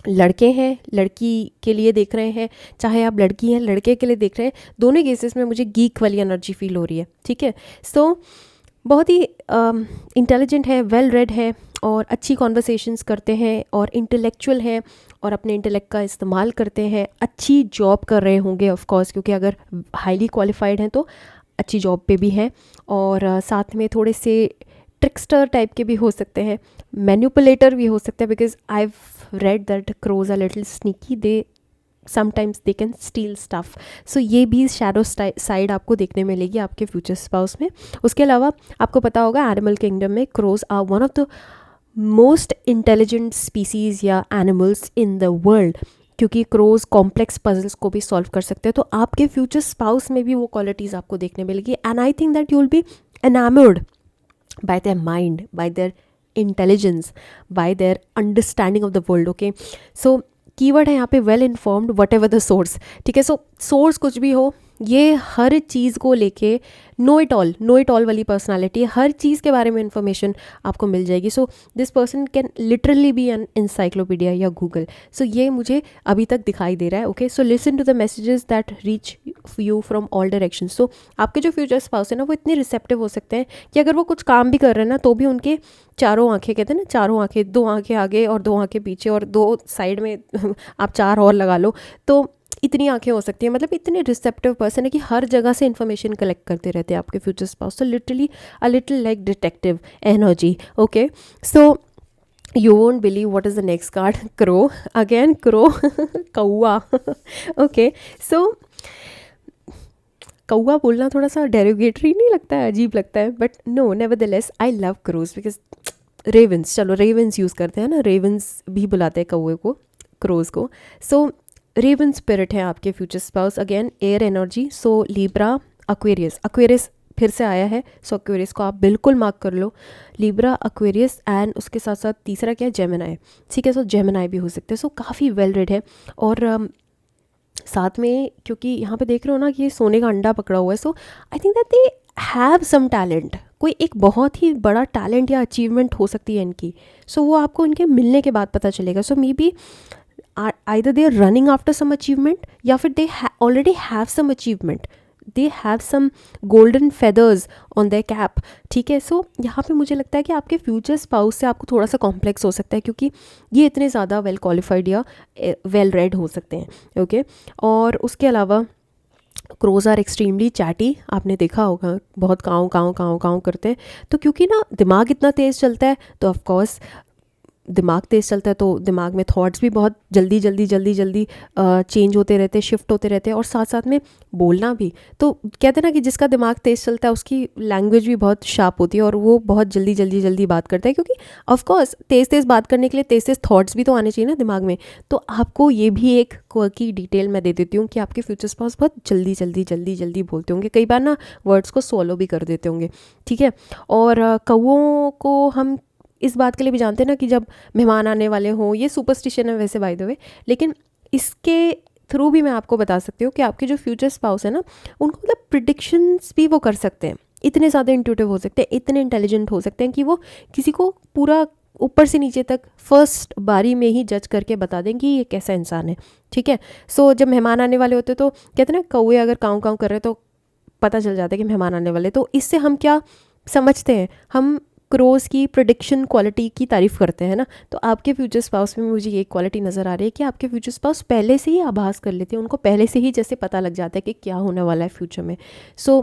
लड़के हैं, लड़की के लिए देख रहे हैं, चाहे आप लड़की हैं, लड़के के लिए देख रहे हैं, दोनों केसेस में मुझे गीक वाली एनर्जी फील हो रही है, ठीक है। सो बहुत ही इंटेलिजेंट है, वेल रेड है, और अच्छी कॉन्वर्सेशंस करते हैं, और इंटेलेक्चुअल हैं, और अपने इंटेलेक्ट का इस्तेमाल करते हैं। अच्छी जॉब कर रहे होंगे ऑफ कोर्स, क्योंकि अगर हाईली क्वालिफाइड हैं तो अच्छी जॉब पे भी हैं। और साथ में थोड़े से ट्रिक्स्टर टाइप के भी हो सकते हैं, मैनिपुलेटर भी हो सकते हैं, because I have read that crows are little sneaky, they sometimes they can steal stuff. So ये भी शैडो साइड आपको देखने मिलेगी आपके फ्यूचर स्पाउस में। उसके अलावा आपको पता होगा एनिमल किंगडम में crows are one of the most intelligent species या एनिमल्स इन द वर्ल्ड, क्योंकि क्रोज कॉम्प्लेक्स पजल्स को भी सॉल्व कर सकते हैं। तो आपके फ्यूचर स्पाउस में भी वो क्वालिटीज़ आपको देखने मिलेगी। And I think that you will B enamoured by their mind, by their intelligence, by their understanding of the world, okay। So keyword है यहाँ पे well informed, what ever the source, ठीक है। सो सोर्स कुछ भी हो, ये हर चीज़ को लेके नो इट ऑल वाली पर्सनालिटी है, हर चीज़ के बारे में इंफॉर्मेशन आपको मिल जाएगी। So this person can literally be an encyclopedia या गूगल। सो ये मुझे अभी तक दिखाई दे रहा है, okay. So listen to the messages that reach you from all direction. So आपके जो फ्यूचर स्पाउस है ना, वो इतने रिसेप्टिव हो सकते हैं कि अगर वो कुछ काम भी कर रहे हैं ना, तो भी उनके चारों आंखें, कहते हैं ना चारों आंखें, 2 आंखें आगे और 2 आंखें पीछे और 2 साइड में आप 4 और लगा लो, तो इतनी आंखें हो सकती हैं। मतलब इतने रिसेप्टिव पर्सन है कि हर जगह से इन्फॉर्मेशन कलेक्ट करते रहते हैं आपके फ्यूचर स्पाउस। तो literally a little like detective energy, okay. So you won't believe what is the next card. Crow again, crow. Kaua. Okay, so कौवा बोलना थोड़ा सा डेरोगेटरी नहीं लगता है, अजीब लगता है, but no nevertheless I love crows because ravens, चलो रेवंस यूज़ करते हैं ना, रेवंस भी बुलाते हैं कौवे को, क्रोज को। सो रेवन स्पिरिट है आपके future spouse, again air energy, so Libra Aquarius, Aquarius फिर से आया है, सो एक्वेरियस को आप बिल्कुल मार्क कर लो, लिब्रा एक्वेरियस, एंड उसके साथ साथ तीसरा क्या है, जेमिनाई, ठीक है, सो जेमिनाई भी हो सकते हैं, सो काफ़ी वेल रेड है। और साथ में क्योंकि यहाँ पे देख रहे हो ना कि ये सोने का अंडा पकड़ा हुआ है, so I think that they have some talent, कोई एक बहुत ही बड़ा टैलेंट या अचीवमेंट हो सकती है इनकी, सो वो आपको इनके मिलने के बाद पता चलेगा। So may be either they are running after some achievement या फिर they already have some achievement, they have some golden feathers on their cap, ठीक है। सो यहाँ पे मुझे लगता है कि आपके फ्यूचर स्पाउस से आपको थोड़ा सा कॉम्प्लेक्स हो सकता है, क्योंकि ये इतने ज़्यादा वेल क्वालिफाइड या वेल रेड हो सकते हैं, ओके। और उसके अलावा क्रोज आर एक्सट्रीमली चैटी, आपने देखा होगा बहुत काँव काँव काँव काँव करते हैं, तो क्योंकि ना दिमाग इतना तेज़ चलता है, तो ऑफकोर्स दिमाग तेज़ चलता है तो दिमाग में थॉट्स भी बहुत जल्दी जल्दी जल्दी जल्दी चेंज होते रहते हैं, शिफ्ट होते रहते हैं, और साथ साथ में बोलना भी, तो कहते हैं ना कि जिसका दिमाग तेज़ चलता है उसकी लैंग्वेज भी बहुत शार्प होती है और वो बहुत जल्दी जल्दी जल्दी बात करता है, क्योंकि ऑफकोर्स तेज़ तेज़ बात करने के लिए तेज़ तेज़ थॉट्स भी तो आने चाहिए ना दिमाग में। तो आपको ये भी एक क्वर्की डिटेल मैं दे देती हूँ कि आपके फ्यूचर स्पाउस बहुत जल्दी जल्दी जल्दी जल्दी बोलते होंगे, कई बार ना वर्ड्स को सॉलो भी कर देते होंगे, ठीक है। और कौवों को हम इस बात के लिए भी जानते हैं ना कि जब मेहमान आने वाले हों, ये सुपरस्टिशन है वैसे बाय द वे, लेकिन इसके थ्रू भी मैं आपको बता सकती हूँ कि आपके जो फ्यूचर स्पाउस है ना, उनको मतलब प्रिडिक्शंस भी वो कर सकते हैं, इतने ज़्यादा इंट्यूटिव हो सकते हैं, इतने इंटेलिजेंट हो सकते हैं कि वो किसी को पूरा ऊपर से नीचे तक फर्स्ट बारी में ही जज करके बता दें कि ये कैसा इंसान है, ठीक है। सो जब मेहमान आने वाले होते तो कहते हैं ना, कौवे अगर काँव काँव कर रहे तो पता चल जाता है कि मेहमान आने वाले, तो इससे हम क्या समझते हैं, हम क्रोज की प्रेडिक्शन क्वालिटी की तारीफ़ करते हैं ना। तो आपके फ्यूचर स्पाउस में मुझे ये क्वालिटी नज़र आ रही है कि आपके फ्यूचर स्पाउस पहले से ही आभास कर लेते हैं, उनको पहले से ही जैसे पता लग जाता है कि क्या होने वाला है फ्यूचर में। सो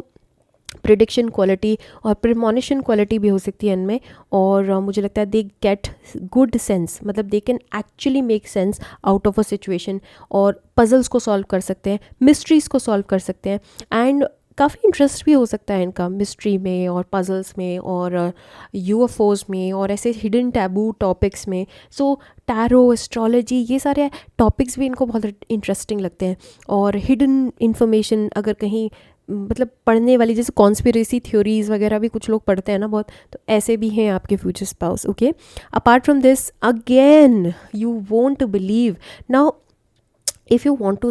प्रिडिक्शन क्वालिटी और प्रिमोनिशन क्वालिटी भी हो सकती है इनमें, और मुझे लगता है दे गेट गुड सेंस, मतलब they can actually make sense out of a situation, और पजल्स को सॉल्व कर सकते हैं, मिस्ट्रीज़ को सॉल्व कर सकते हैं, एंड काफ़ी इंटरेस्ट भी हो सकता है इनका मिस्ट्री में और पजल्स में और यूएफओज में और ऐसे हिडन टैबू टॉपिक्स में। सो टैरो, एस्ट्रोलॉजी, ये सारे टॉपिक्स भी इनको बहुत इंटरेस्टिंग लगते हैं, और हिडन इन्फॉर्मेशन अगर कहीं मतलब पढ़ने वाली, जैसे कॉन्स्पिरेसी थ्योरीज वगैरह भी कुछ लोग पढ़ते हैं ना बहुत, तो ऐसे भी हैं आपके future spouse, okay. Apart from this, again you won't believe, now if you want to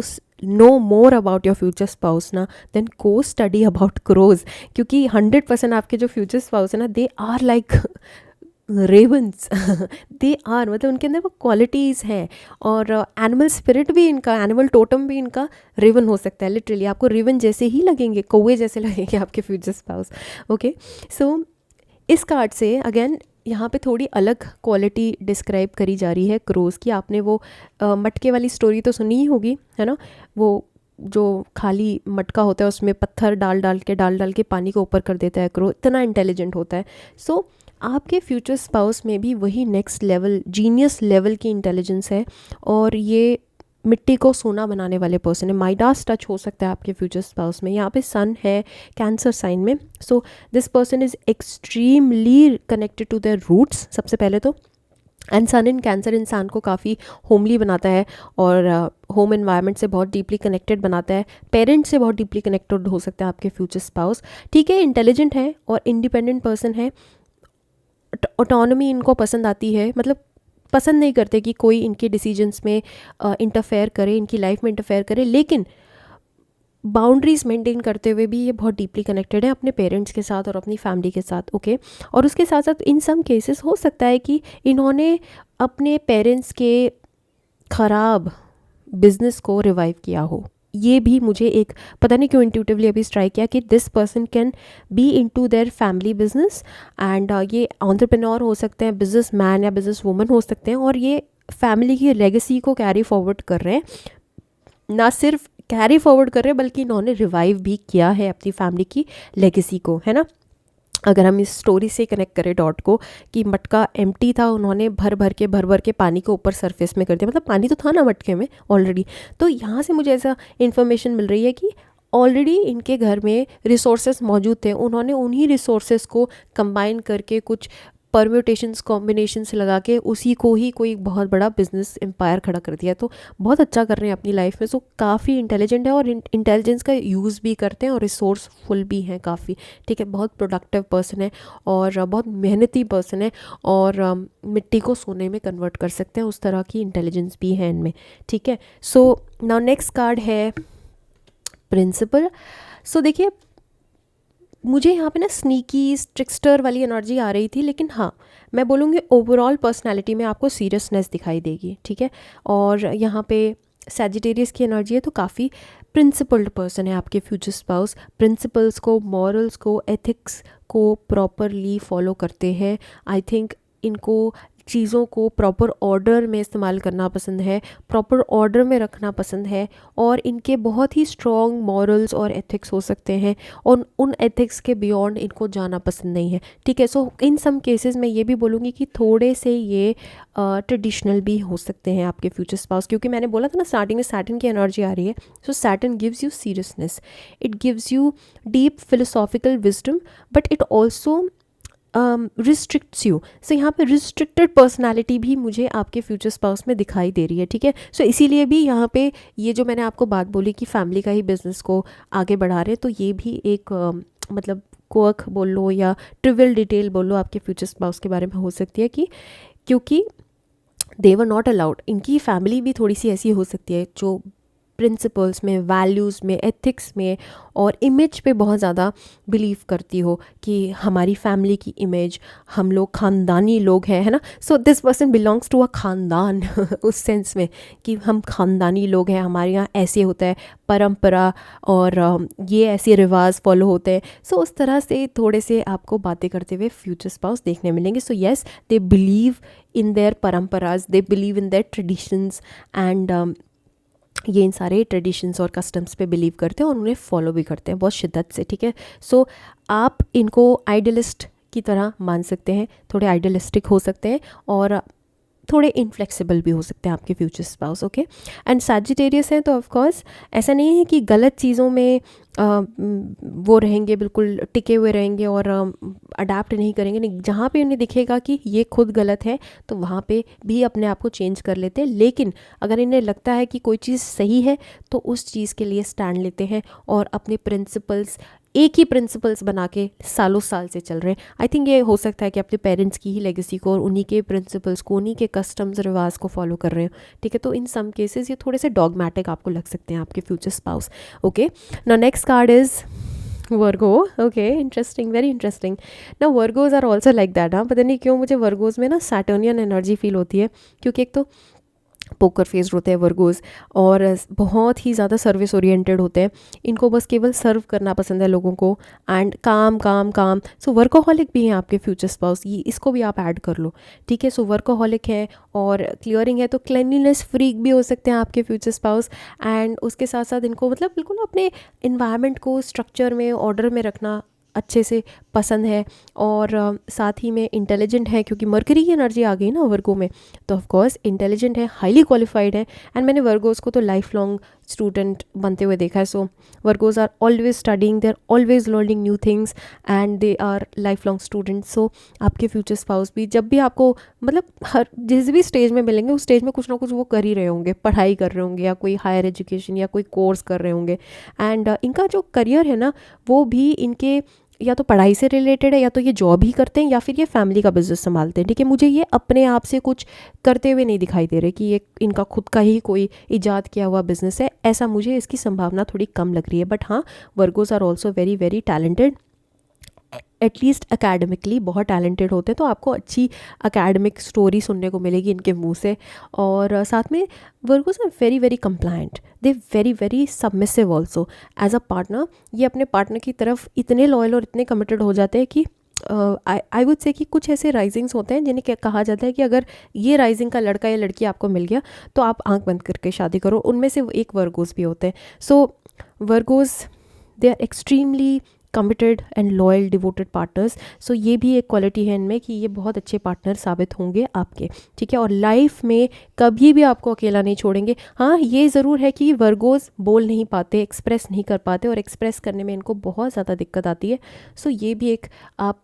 know more about your future spouse ना, then go study about crows, क्योंकि 100% आपके जो future spouse है ना, they are like ravens they are, मतलब उनके अंदर वो क्वालिटीज़ हैं, और एनिमल स्पिरिट भी इनका, एनिमल टोटम भी इनका रेवन हो सकता है, लिटरली आपको रेवन जैसे ही लगेंगे, कौवे जैसे लगेंगे आपके फ्यूचर स्पाउस, ओके। सो इस कार्ड से अगेन यहाँ पे थोड़ी अलग क्वालिटी डिस्क्राइब करी जा रही है क्रोज़ की। आपने वो मटके वाली स्टोरी तो सुनी ही होगी, है ना, वो जो खाली मटका होता है उसमें पत्थर डाल डाल के पानी को ऊपर कर देता है क्रो, इतना इंटेलिजेंट होता है। सो आपके फ्यूचर स्पाउस में भी वही नेक्स्ट लेवल, जीनियस लेवल की इंटेलिजेंस है, और ये मिट्टी को सोना बनाने वाले पर्सन है। माइडास टच हो सकता है आपके फ्यूचर स्पाउस में। यहाँ पे सन है कैंसर साइन में, so this person is extremely connected to their roots सबसे पहले तो, एंड सन इन कैंसर इंसान को काफ़ी होमली बनाता है और होम एनवायरनमेंट से बहुत डीपली कनेक्टेड बनाता है, पेरेंट्स से बहुत डीपली कनेक्टेड हो सकता है आपके फ्यूचर स्पाउस, ठीक है। इंटेलिजेंट है और इंडिपेंडेंट पर्सन है, ऑटोनॉमी इनको पसंद आती है, मतलब पसंद नहीं करते कि कोई इनके डिसीजंस में इंटरफेयर करे, इनकी लाइफ में इंटरफेयर करे, लेकिन बाउंड्रीज मेंटेन करते हुए भी ये बहुत डीपली कनेक्टेड है अपने पेरेंट्स के साथ और अपनी फैमिली के साथ, ओके। और उसके साथ साथ इन सम केसेस हो सकता है कि इन्होंने अपने पेरेंट्स के ख़राब बिजनेस को रिवाइव किया हो। ये भी मुझे एक पता नहीं क्यों इंट्यूटिवली अभी स्ट्राइक किया कि this person can B into their family business, and ये एंटरप्रेन्योर हो सकते हैं, बिजनेस मैन या बिजनेस वूमन हो सकते हैं, और ये फैमिली की लेगेसी को कैरी फॉरवर्ड कर रहे हैं, ना सिर्फ कैरी फॉरवर्ड कर रहे हैं बल्कि इन्होंने रिवाइव भी किया है अपनी फैमिली की लेगेसी को, है ना। अगर हम इस स्टोरी से कनेक्ट करें डॉट को कि मटका एम्प्टी था, उन्होंने भर भर के पानी को ऊपर सरफेस में कर दिया, मतलब पानी तो था ना मटके में ऑलरेडी। तो यहाँ से मुझे ऐसा इन्फॉर्मेशन मिल रही है कि ऑलरेडी इनके घर में रिसोर्सेज मौजूद थे, उन्होंने उन्हीं रिसोर्सेज को कंबाइन करके कुछ परम्यूटेशंस कॉम्बिनेशंस लगा के उसी को ही कोई बहुत बड़ा बिजनेस एम्पायर खड़ा कर दिया। तो बहुत अच्छा कर रहे हैं अपनी लाइफ में। सो काफ़ी इंटेलिजेंट है और इंटेलिजेंस का यूज़ भी करते हैं और रिसोर्सफुल भी हैं काफ़ी, ठीक है। बहुत प्रोडक्टिव पर्सन है और बहुत मेहनती पर्सन है और मिट्टी को सोने में कन्वर्ट कर सकते हैं, उस तरह की इंटेलिजेंस भी है इनमें, ठीक है। सो नाउ नेक्स्ट कार्ड है प्रिंसिपल। सो देखिए, मुझे यहाँ पे ना स्नीकी ट्रिक्स्टर वाली एनर्जी आ रही थी, लेकिन हाँ मैं बोलूँगी ओवरऑल पर्सनालिटी में आपको सीरियसनेस दिखाई देगी, ठीक है। और यहाँ पे सैजिटेरियस की एनर्जी है, तो काफ़ी प्रिंसिपल्ड पर्सन है आपके फ्यूचर स्पाउस। प्रिंसिपल्स को, मॉरल्स को, एथिक्स को प्रॉपरली फॉलो करते हैं। आई थिंक इनको चीज़ों को प्रॉपर ऑर्डर में इस्तेमाल करना पसंद है, प्रॉपर ऑर्डर में रखना पसंद है, और इनके बहुत ही स्ट्रॉन्ग मॉरल्स और एथिक्स हो सकते हैं और उन एथिक्स के बियॉन्ड इनको जाना पसंद नहीं है, ठीक है। सो इन सम केसेस मैं ये भी बोलूँगी कि थोड़े से ये ट्रेडिशनल भी हो सकते हैं आपके फ्यूचर स्पाउस, क्योंकि मैंने बोला था ना स्टार्टिंग में सैटर्न की एनर्जी आ रही है। So Saturn gives you seriousness, it gives you deep philosophical wisdom, but it also restricts you. So यहाँ पे रिस्ट्रिक्टेड पर्सनालिटी भी मुझे आपके फ्यूचर स्पाउस में दिखाई दे रही है, ठीक है। सो इसीलिए भी यहाँ पे ये जो मैंने आपको बात बोली कि फैमिली का ही बिजनेस को आगे बढ़ा रहे हैं, तो ये भी एक मतलब क्वर्क बोल लो या ट्रिवियल डिटेल बोल लो आपके फ्यूचर स्पाउस के बारे में हो सकती है कि क्योंकि दे वर नॉट अलाउड। इनकी फैमिली भी थोड़ी सी ऐसी हो सकती है जो प्रिंसिपल्स में, वैल्यूज़ में, एथिक्स में और इमेज पे बहुत ज़्यादा बिलीव करती हो कि हमारी फैमिली की इमेज, हम लोग ख़ानदानी लोग हैं, है ना। So this person belongs to a ख़ानदान उस सेंस में कि हम ख़ानदानी लोग हैं, हमारे यहाँ ऐसे होता है परंपरा और ये ऐसे रिवाज फॉलो होते हैं। सो उस तरह से थोड़े से आपको बातें करते हुए फ्यूचर स्पाउस देखने मिलेंगे। So yes, they believe in their परंपराज, they believe in their traditions and ये इन सारे ट्रेडिशंस और कस्टम्स पे बिलीव करते हैं और उन्हें फॉलो भी करते हैं बहुत शिद्दत से, ठीक है। सो आप इनको आइडियलिस्ट की तरह मान सकते हैं, थोड़े आइडियलिस्टिक हो सकते हैं और थोड़े इनफ्लेक्सिबल भी हो सकते हैं आपके future spouse, okay. And Sagittarius हैं तो ऑफ कोर्स ऐसा नहीं है कि गलत चीज़ों में वो रहेंगे, बिल्कुल टिके हुए रहेंगे और अडाप्ट नहीं करेंगे, नहीं। जहाँ पे उन्हें दिखेगा कि ये खुद गलत है तो वहाँ पे भी अपने आप को चेंज कर लेते हैं, लेकिन अगर इन्हें लगता है कि कोई चीज़ सही है तो उस चीज़ के लिए स्टैंड लेते हैं और अपने प्रिंसिपल्स, एक ही प्रिंसिपल्स बना के सालों साल से चल रहे हैं। आई थिंक ये हो सकता है कि अपने पेरेंट्स की ही लेगेसी को और उन्हीं के प्रिंसिपल्स को, उन्हीं के कस्टम्स रिवाज को फॉलो कर रहे हो, ठीक है। तो इन सम केसेस ये थोड़े से डॉगमैटिक आपको लग सकते हैं आपके future spouse, okay. Now next card is Virgo, okay, interesting, very interesting. ना Virgos are also like that. हाँ, पता नहीं क्यों मुझे वर्गोज में ना सैटर्नियन एनर्जी फील होती है, क्योंकि एक तो पोकर फेस्ड होते हैं वर्गोज और बहुत ही ज़्यादा सर्विस ओरिएंटेड होते हैं। इनको बस केवल सर्व करना पसंद है लोगों को एंड काम काम काम। सो वर्कोहॉलिक भी हैं आपके फ्यूचर स्पाउस, ये इसको भी आप ऐड कर लो, ठीक है। सो वर्कोहॉलिक है और क्लियरिंग है, तो क्लेanलीनेस फ्रीक भी हो सकते हैं आपके फ्यूचर स्पाउस। एंड उसके साथ साथ इनको मतलब बिल्कुल अपने इन्वायरमेंट को स्ट्रक्चर में, ऑर्डर में रखना अच्छे से पसंद है और साथ ही में इंटेलिजेंट है, क्योंकि मरकरी की एनर्जी आ गई ना वर्गो में, तो ऑफ कोर्स इंटेलिजेंट है, हाईली क्वालिफाइड है। एंड मैंने वर्गोज को तो लाइफ लॉन्ग स्टूडेंट बनते हुए देखा है। So Virgos are always studying, they are always learning new things and they are life long students. So आपके फ्यूचर स्पाउस भी जब भी आपको मतलब हर जिस भी स्टेज में मिलेंगे उस स्टेज में कुछ ना कुछ वो कर ही रहे होंगे, पढ़ाई कर रहे होंगे या कोई हायर एजुकेशन या कोई कोर्स कर रहे होंगे। एंड इनका जो करियर है ना वो भी इनके या तो पढ़ाई से रिलेटेड है, या तो ये जॉब ही करते हैं, या फिर ये फैमिली का बिजनेस संभालते हैं, ठीक है। मुझे ये अपने आप से कुछ करते हुए नहीं दिखाई दे रहे कि ये इनका खुद का ही कोई इजाद किया हुआ बिजनेस है, ऐसा मुझे इसकी संभावना थोड़ी कम लग रही है। बट हाँ, Virgos are also very very talented, at least academically बहुत टैलेंटेड होते हैं, तो आपको अच्छी अकेडमिक स्टोरी सुनने को मिलेगी इनके मुंह से। और साथ में Virgos are very very compliant, they very very submissive also as a partner. ये अपने पार्टनर की तरफ इतने लॉयल और इतने कमिटेड हो जाते हैं कि आई वुड से कि कुछ ऐसे राइजिंग्स होते हैं जिन्हें कहा जाता है कि अगर ये राइजिंग का लड़का या लड़की आपको मिल गया तो आप आंख बंद करके शादी करो। उनमें से एक वर्गोस भी होते हैं। So Virgos, they are extremely committed and loyal devoted partners. So ये भी एक क्वालिटी है इनमें कि ये बहुत अच्छे पार्टनर साबित होंगे आपके, ठीक है। और लाइफ में कभी भी आपको अकेला नहीं छोड़ेंगे। हाँ, ये ज़रूर है कि वर्गोज बोल नहीं पाते, एक्सप्रेस नहीं कर पाते, और एक्सप्रेस करने में इनको बहुत ज़्यादा दिक्कत आती है। सो ये भी एक आप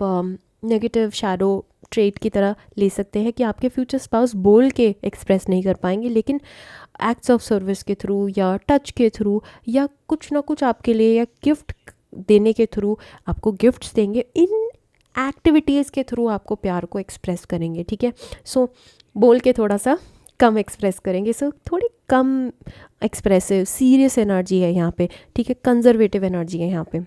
नेगेटिव शैडो ट्रेट की तरह ले सकते हैं कि आपके फ्यूचर स्पाउस बोल के एक्सप्रेस नहीं कर पाएंगे, लेकिन एक्ट्स ऑफ सर्विस के थ्रू या टच के थ्रू या कुछ ना कुछ आपके लिए, या गिफ्ट देने के थ्रू आपको गिफ्ट्स देंगे, इन एक्टिविटीज़ के थ्रू आपको प्यार को एक्सप्रेस करेंगे, ठीक है। सो बोल के थोड़ा सा कम एक्सप्रेस करेंगे। सो थोड़ी कम एक्सप्रेसिव सीरियस एनर्जी है यहाँ पे, ठीक है, कंजर्वेटिव एनर्जी है यहाँ पे।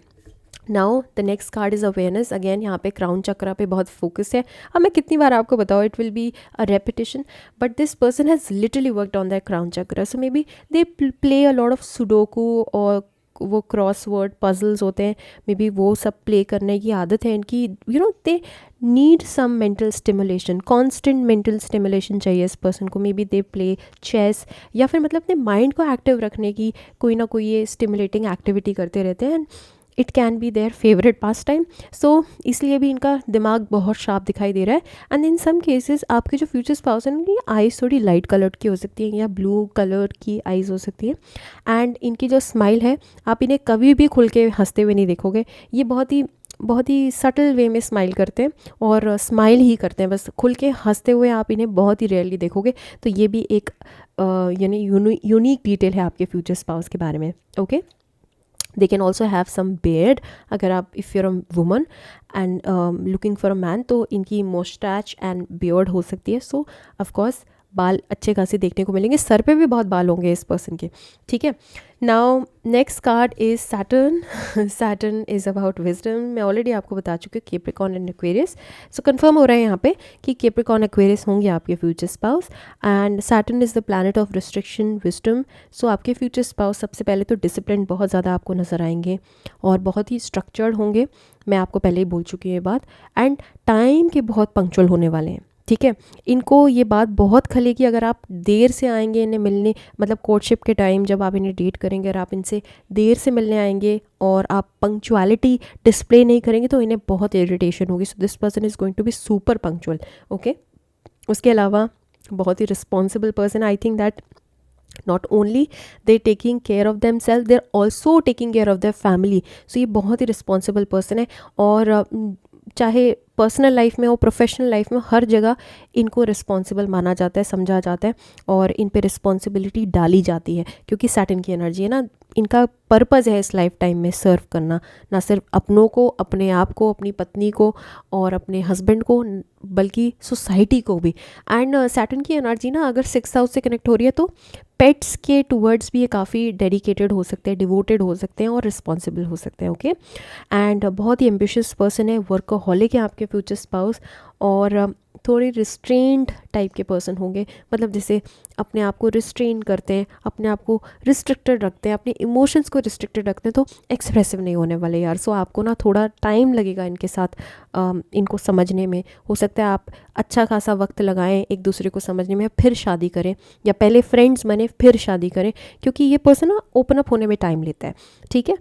Now the next card is awareness. Again यहाँ पे क्राउन चक्रा पे बहुत फोकस है। अब मैं कितनी बार आपको बताऊँ, it will be a repetition, but this person has literally worked on that crown chakra. So may be they play a lot of sudoku, और वो क्रॉसवर्ड पजल्स होते हैं, मे बी वो सब प्ले करने की आदत है इनकी। You know, they need some mental stimulation, constant mental stimulation चाहिए इस पर्सन को। Maybe they play chess, या फिर मतलब अपने माइंड को एक्टिव रखने की कोई ना कोई ये स्टिमुलेटिंग एक्टिविटी करते रहते हैं, and it can be their favourite pastime. So इसलिए भी इनका दिमाग बहुत शार्प दिखाई दे रहा है। एंड इन सम केसेस आपके जो फ्यूचर स्पाउस हैं, उनकी आइज़ थोड़ी लाइट कलर की हो सकती है, या ब्लू कलर की आइज़ हो सकती है। एंड इनकी जो स्माइल है, आप इन्हें कभी भी खुल के हंसते हुए नहीं देखोगे। ये बहुत ही सटल वे में स्माइल करते हैं, और स्माइल ही करते हैं, बस खुल के हंसते हुए आप इन्हें बहुत ही रेयरली देखोगे। तो ये भी एक यानी यूनिक डिटेल है आपके फ्यूचर स्पाउस के बारे में, okay. They can also have some beard, अगर आप if you're a woman and looking for a man, तो इनकी मोस्टैच एंड बियर्ड हो सकती है। सो ऑफकोर्स बाल अच्छे खासे देखने को मिलेंगे, सर पे भी बहुत बाल होंगे इस पर्सन के, ठीक है। Now next card is Saturn. Saturn is about wisdom. मैं ऑलरेडी आपको बता चुकी हूँ Capricorn and Aquarius. So confirm हो रहा है यहाँ पे कि कैप्रिकॉर्न एक्वेरियस होंगे आपके future spouse, and Saturn is the planet of restriction wisdom. So आपके फ्यूचर स्पाउस सबसे पहले तो डिसिप्लिन बहुत ज़्यादा आपको नज़र आएंगे, और बहुत ही स्ट्रक्चर्ड होंगे, मैं आपको पहले ही बोल चुकी हूँ ये बात। एंड टाइम के बहुत पंक्चुअल होने वाले हैं, ठीक है। इनको ये बात बहुत खलेगी अगर आप देर से आएंगे इन्हें मिलने, मतलब कोर्टशिप के टाइम जब आप इन्हें डेट करेंगे और आप इनसे देर से मिलने आएंगे और आप पंक्चुअलिटी डिस्प्ले नहीं करेंगे, तो इन्हें बहुत इरिटेशन होगी। So this person is going to be super punctual, okay. उसके अलावा बहुत ही responsible person, I think that not only they taking care of themselves, they're also taking care of their family. So ये बहुत ही responsible person है, और चाहे पर्सनल लाइफ में हो, प्रोफेशनल लाइफ में, हर जगह इनको रिस्पॉन्सिबल माना जाता है, समझा जाता है, और इन पे रिस्पॉन्सिबिलिटी डाली जाती है, क्योंकि सैटर्न की एनर्जी है ना। इनका पर्पज़ है इस लाइफ टाइम में सर्व करना, ना सिर्फ अपनों को, अपने आप को, अपनी पत्नी को और अपने हस्बैंड को, बल्कि सोसाइटी को भी। एंड सैटर्न की एनर्जी ना अगर 6th हाउस से कनेक्ट हो रही है, तो पेट्स के टूवर्ड्स भी ये काफ़ी डेडिकेटेड हो सकते हैं, डिवोटेड हो सकते हैं, और रिस्पॉन्सिबल हो सकते हैं, ओके। एंड बहुत ही एम्बिशियस पर्सन है, वर्कहॉलिक है आपके फ्यूचर स्पाउस, और थोड़े रिस्ट्रेंड टाइप के पर्सन होंगे, मतलब जैसे अपने आप को रिस्ट्रेन करते हैं, अपने आप को रिस्ट्रिक्टेड रखते हैं, अपने इमोशंस को रिस्ट्रिक्टेड रखते हैं, तो एक्सप्रेसिव नहीं होने वाले यार। सो आपको ना थोड़ा टाइम लगेगा इनके साथ इनको समझने में। हो सकता है आप अच्छा खासा वक्त लगाएं एक दूसरे को समझने में, फिर शादी करें, या पहले फ्रेंड्स बने फिर शादी करें, क्योंकि ये पर्सन ना ओपन अप होने में टाइम लेता है, ठीक है।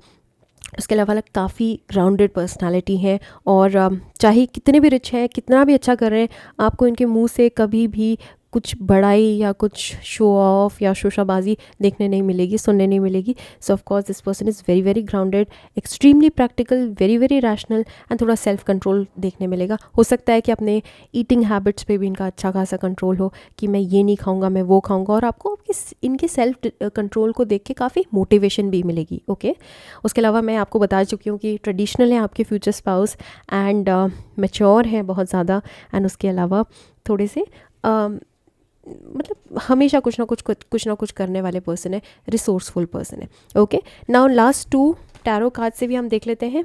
उसके अलावा काफ़ी ग्राउंडेड पर्सनालिटी है, और चाहे कितने भी रिच हैं, कितना भी अच्छा कर रहे हैं, आपको इनके मुंह से कभी भी कुछ बड़ाई या कुछ शो ऑफ या शोशाबाजी देखने नहीं मिलेगी, सुनने नहीं मिलेगी। सो of course this person is very very grounded, extremely practical, very very rational, and थोड़ा सेल्फ कंट्रोल देखने मिलेगा। हो सकता है कि अपने ईटिंग हैबिट्स पे भी इनका अच्छा खासा कंट्रोल हो, कि मैं ये नहीं खाऊंगा, मैं वो खाऊंगा, और आपको इनके सेल्फ कंट्रोल को देख के काफ़ी मोटिवेशन भी मिलेगी, ओके। उसके अलावा मैं आपको बता चुकी हूँ कि ट्रेडिशनल है आपके फ्यूचर स्पाउस, एंड मैच्योर है बहुत ज़्यादा, एंड उसके अलावा थोड़े से मतलब हमेशा कुछ ना कुछ करने वाले पर्सन है, रिसोर्सफुल पर्सन है, okay. Now last 2 tarot card से भी हम देख लेते हैं।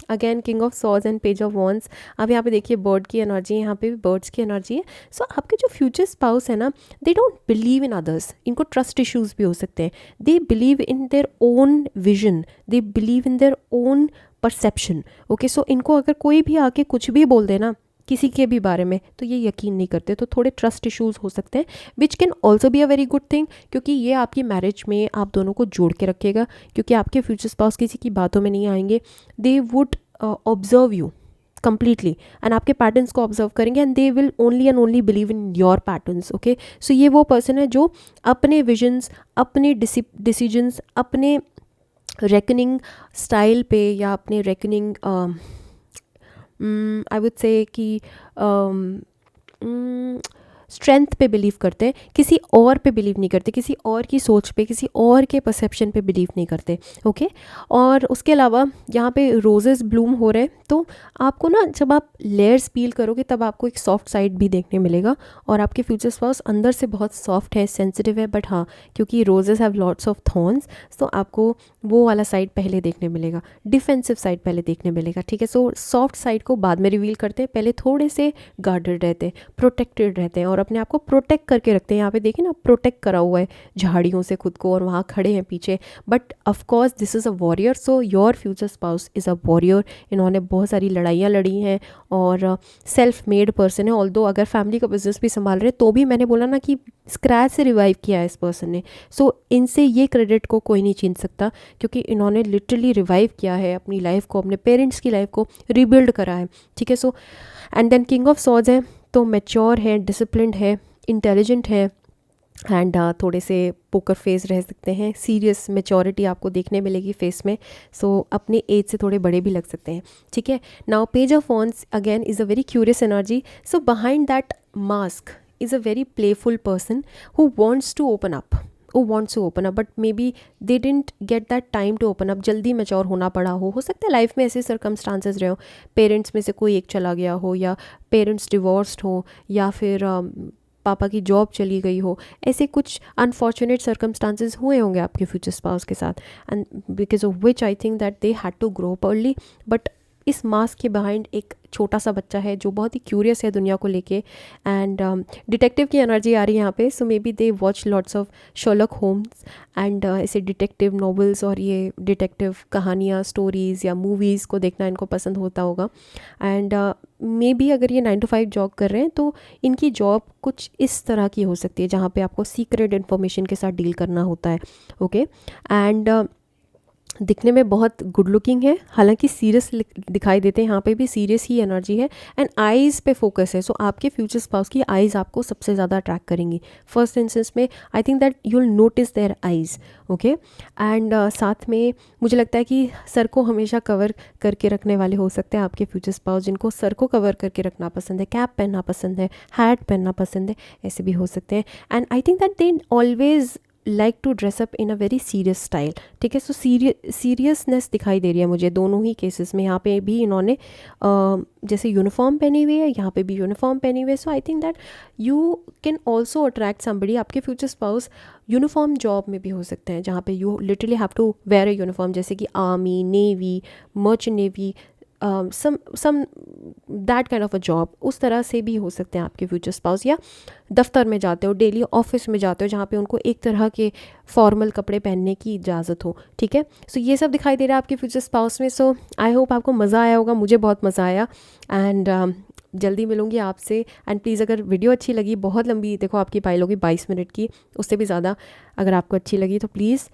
Again king of swords and page of wands. अब यहाँ पे देखिए बर्ड की एनर्जी है, यहाँ पे भी बर्ड्स की एनर्जी है। सो आपके जो फ्यूचर स्पाउस है ना, they don't believe in others, इनको ट्रस्ट इश्यूज भी हो सकते हैं। They believe in their own vision, they believe in their own perception, okay. So इनको अगर कोई भी आके कुछ भी बोल दे ना किसी के भी बारे में, तो ये यकीन नहीं करते, तो थोड़े ट्रस्ट इश्यूज हो सकते हैं, which can also be a very good thing, क्योंकि ये आपकी मैरिज में आप दोनों को जोड़ के रखेगा, क्योंकि आपके फ्यूचर स्पाउस किसी की बातों में नहीं आएंगे। They would observe you completely and आपके पैटर्न्स को ऑब्जर्व करेंगे and they will only and only believe in your patterns. Okay, so ये वो पर्सन है जो अपने विजन्स, अपने डिसीजंस, अपने रेकनिंग स्टाइल पे या अपने रेकनिंग आई वुड से कि स्ट्रेंथ पे बिलीव करते हैं, किसी और पे बिलीव नहीं करते, किसी और की सोच पे, किसी और के परसेप्शन पे बिलीव नहीं करते. ओके, और उसके अलावा यहाँ पे रोजेस ब्लूम हो रहे हैं, तो आपको ना जब आप लेयर्स पील करोगे तब आपको एक सॉफ्ट साइड भी देखने मिलेगा. और आपके फ्यूचर स्पाउस अंदर से बहुत सॉफ्ट है, सेंसिटिव है, बट हाँ क्योंकि roses have lots of thorns, तो आपको वो वाला साइड पहले देखने मिलेगा, डिफेंसिव साइड पहले देखने मिलेगा. ठीक है, सो सॉफ्ट साइड को बाद में रिवील करते हैं, पहले थोड़े से गार्डेड रहते हैं, प्रोटेक्टेड रहते हैं और अपने आप को प्रोटेक्ट करके रखते हैं. यहाँ पे देखिए ना, प्रोटेक्ट करा हुआ है झाड़ियों से खुद को और वहाँ खड़े हैं पीछे. But of course this is a warrior, so your future spouse is a warrior. इन्होंने बहुत सारी लड़ाइयाँ लड़ी हैं और सेल्फ मेड पर्सन है. ऑल्दो अगर फैमिली का बिजनेस भी संभाल रहे तो भी मैंने बोला ना कि स्क्रैच से रिवाइव किया है इस पर्सन ने. सो इनसे ये क्रेडिट को कोई नहीं छीन सकता क्योंकि इन्होंने लिटरली रिवाइव किया है अपनी लाइफ को, अपने पेरेंट्स की लाइफ को रिबिल्ड करा है. ठीक है, so and then king of swords है, तो मैच्योर है, डिसिप्लिन्ड है, इंटेलिजेंट है एंड थोड़े से पोकर फेस रह सकते हैं. सीरियस मैच्योरिटी आपको देखने मिलेगी फेस में. सो अपने एज से थोड़े बड़े भी लग सकते हैं. ठीक है, now page of wands again is a very curious energy. So behind that mask is a very playful person who wants to open up, but maybe they didn't get that time to open up. जल्दी mature होना पड़ा हो सकता है life में ऐसे circumstances रहे हो, पेरेंट्स में से कोई एक चला गया हो या पेरेंट्स डिवोर्स्ड हो या फिर पापा की जॉब चली गई हो, ऐसे कुछ अनफॉर्चुनेट सर्कमस्टांसेस हुए होंगे आपके फ्यूचर स्पाउस के साथ and because of which I think that they had to grow up early. But इस मास्क के बिहाइंड एक छोटा सा बच्चा है जो बहुत ही क्यूरियस है दुनिया को लेके एंड डिटेक्टिव की एनर्जी आ रही है यहाँ पे. So may be they watch lots of Sherlock Holmes and ऐसे डिटेक्टिव नॉवेल्स और ये डिटेक्टिव कहानियाँ, स्टोरीज़ या मूवीज़ को देखना इनको पसंद होता होगा. एंड मे बी अगर ये 9 to 5 जॉब कर रहे हैं तो इनकी जॉब कुछ इस तरह की हो सकती है जहाँ पे आपको सीक्रेट इन्फॉर्मेशन के साथ डील करना होता है. ओके, एंड दिखने में बहुत गुड लुकिंग है, हालांकि सीरियस दिखाई देते हैं, यहाँ पे भी सीरियस ही एनर्जी है एंड आइज़ पे फोकस है. सो आपके फ्यूचर स्पाउस की आइज़ आपको सबसे ज़्यादा अट्रैक्ट करेंगी. फर्स्ट इंस्टेंस में आई think that you will notice there eyes. Okay, and साथ में मुझे लगता है कि सर को हमेशा कवर करके रखने वाले हो सकते हैं आपके फ्यूचर स्पाउस, जिनको सर को कवर करके रखना पसंद है, कैप पहनना पसंद है, हैट पहनना पसंद है, ऐसे भी हो सकते हैं. And I think that they always like to dress up in a very serious style. ठीक है, सो सीरियसनेस दिखाई दे रही है मुझे दोनों ही केसेस में. यहाँ पे भी इन्होंने जैसे यूनिफॉर्म पहनी हुई है, यहाँ पे भी यूनिफॉर्म पहनी हुई है. So I think that you can also attract somebody. आपके फ्यूचर स्पाउस यूनिफॉर्म जॉब में भी हो सकते हैं जहाँ पे you literally have to wear a uniform, जैसे कि army, navy, merchant navy, some that kind of a job. उस तरह से भी हो सकते हैं आपके फ्यूचर स्पाउस. या दफ्तर में जाते हो, डेली ऑफिस में जाते हो जहाँ पे उनको एक तरह के फॉर्मल कपड़े पहनने की इजाज़त हो. ठीक है, सो ये सब दिखाई दे रहा है आपके फ्यूचर स्पाउस में. सो आई होप आपको मज़ा आया होगा, मुझे बहुत मज़ा आया एंड जल्दी मिलूंगी आपसे. एंड प्लीज़ अगर वीडियो अच्छी लगी, बहुत लंबी देखो आपकी फाइल होगी 22 मिनट की, उससे भी ज़्यादा अगर आपको अच्छी लगी तो please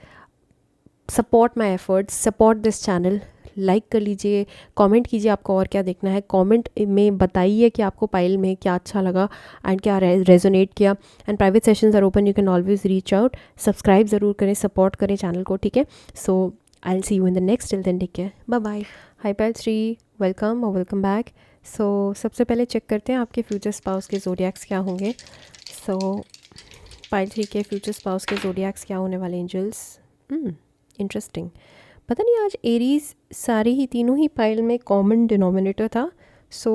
support my efforts, support this channel, like कर लीजिए, कमेंट कीजिए आपको और क्या देखना है, कमेंट में बताइए कि आपको पाइल में क्या अच्छा लगा एंड क्या रेजोनेट किया. And private sessions are open, you can always reach out. Subscribe ज़रूर करें, सपोर्ट करें चैनल को. ठीक है, so I will see you in the next. Till then take care, bye bye. Hi pile 3, welcome और welcome back. So सबसे पहले check करते हैं आपके फ्यूचर स्पाउस के ज़ोडिएक्स क्या होंगे. सो पाइल 3 के फ्यूचर स्पाउस के ज़ोडिएक्स क्या होने वाले एंजल्स. इंटरेस्टिंग. पता नहीं आज एरीज़ सारी ही तीनों ही पाइल में कॉमन डिनोमिनेटर था. सो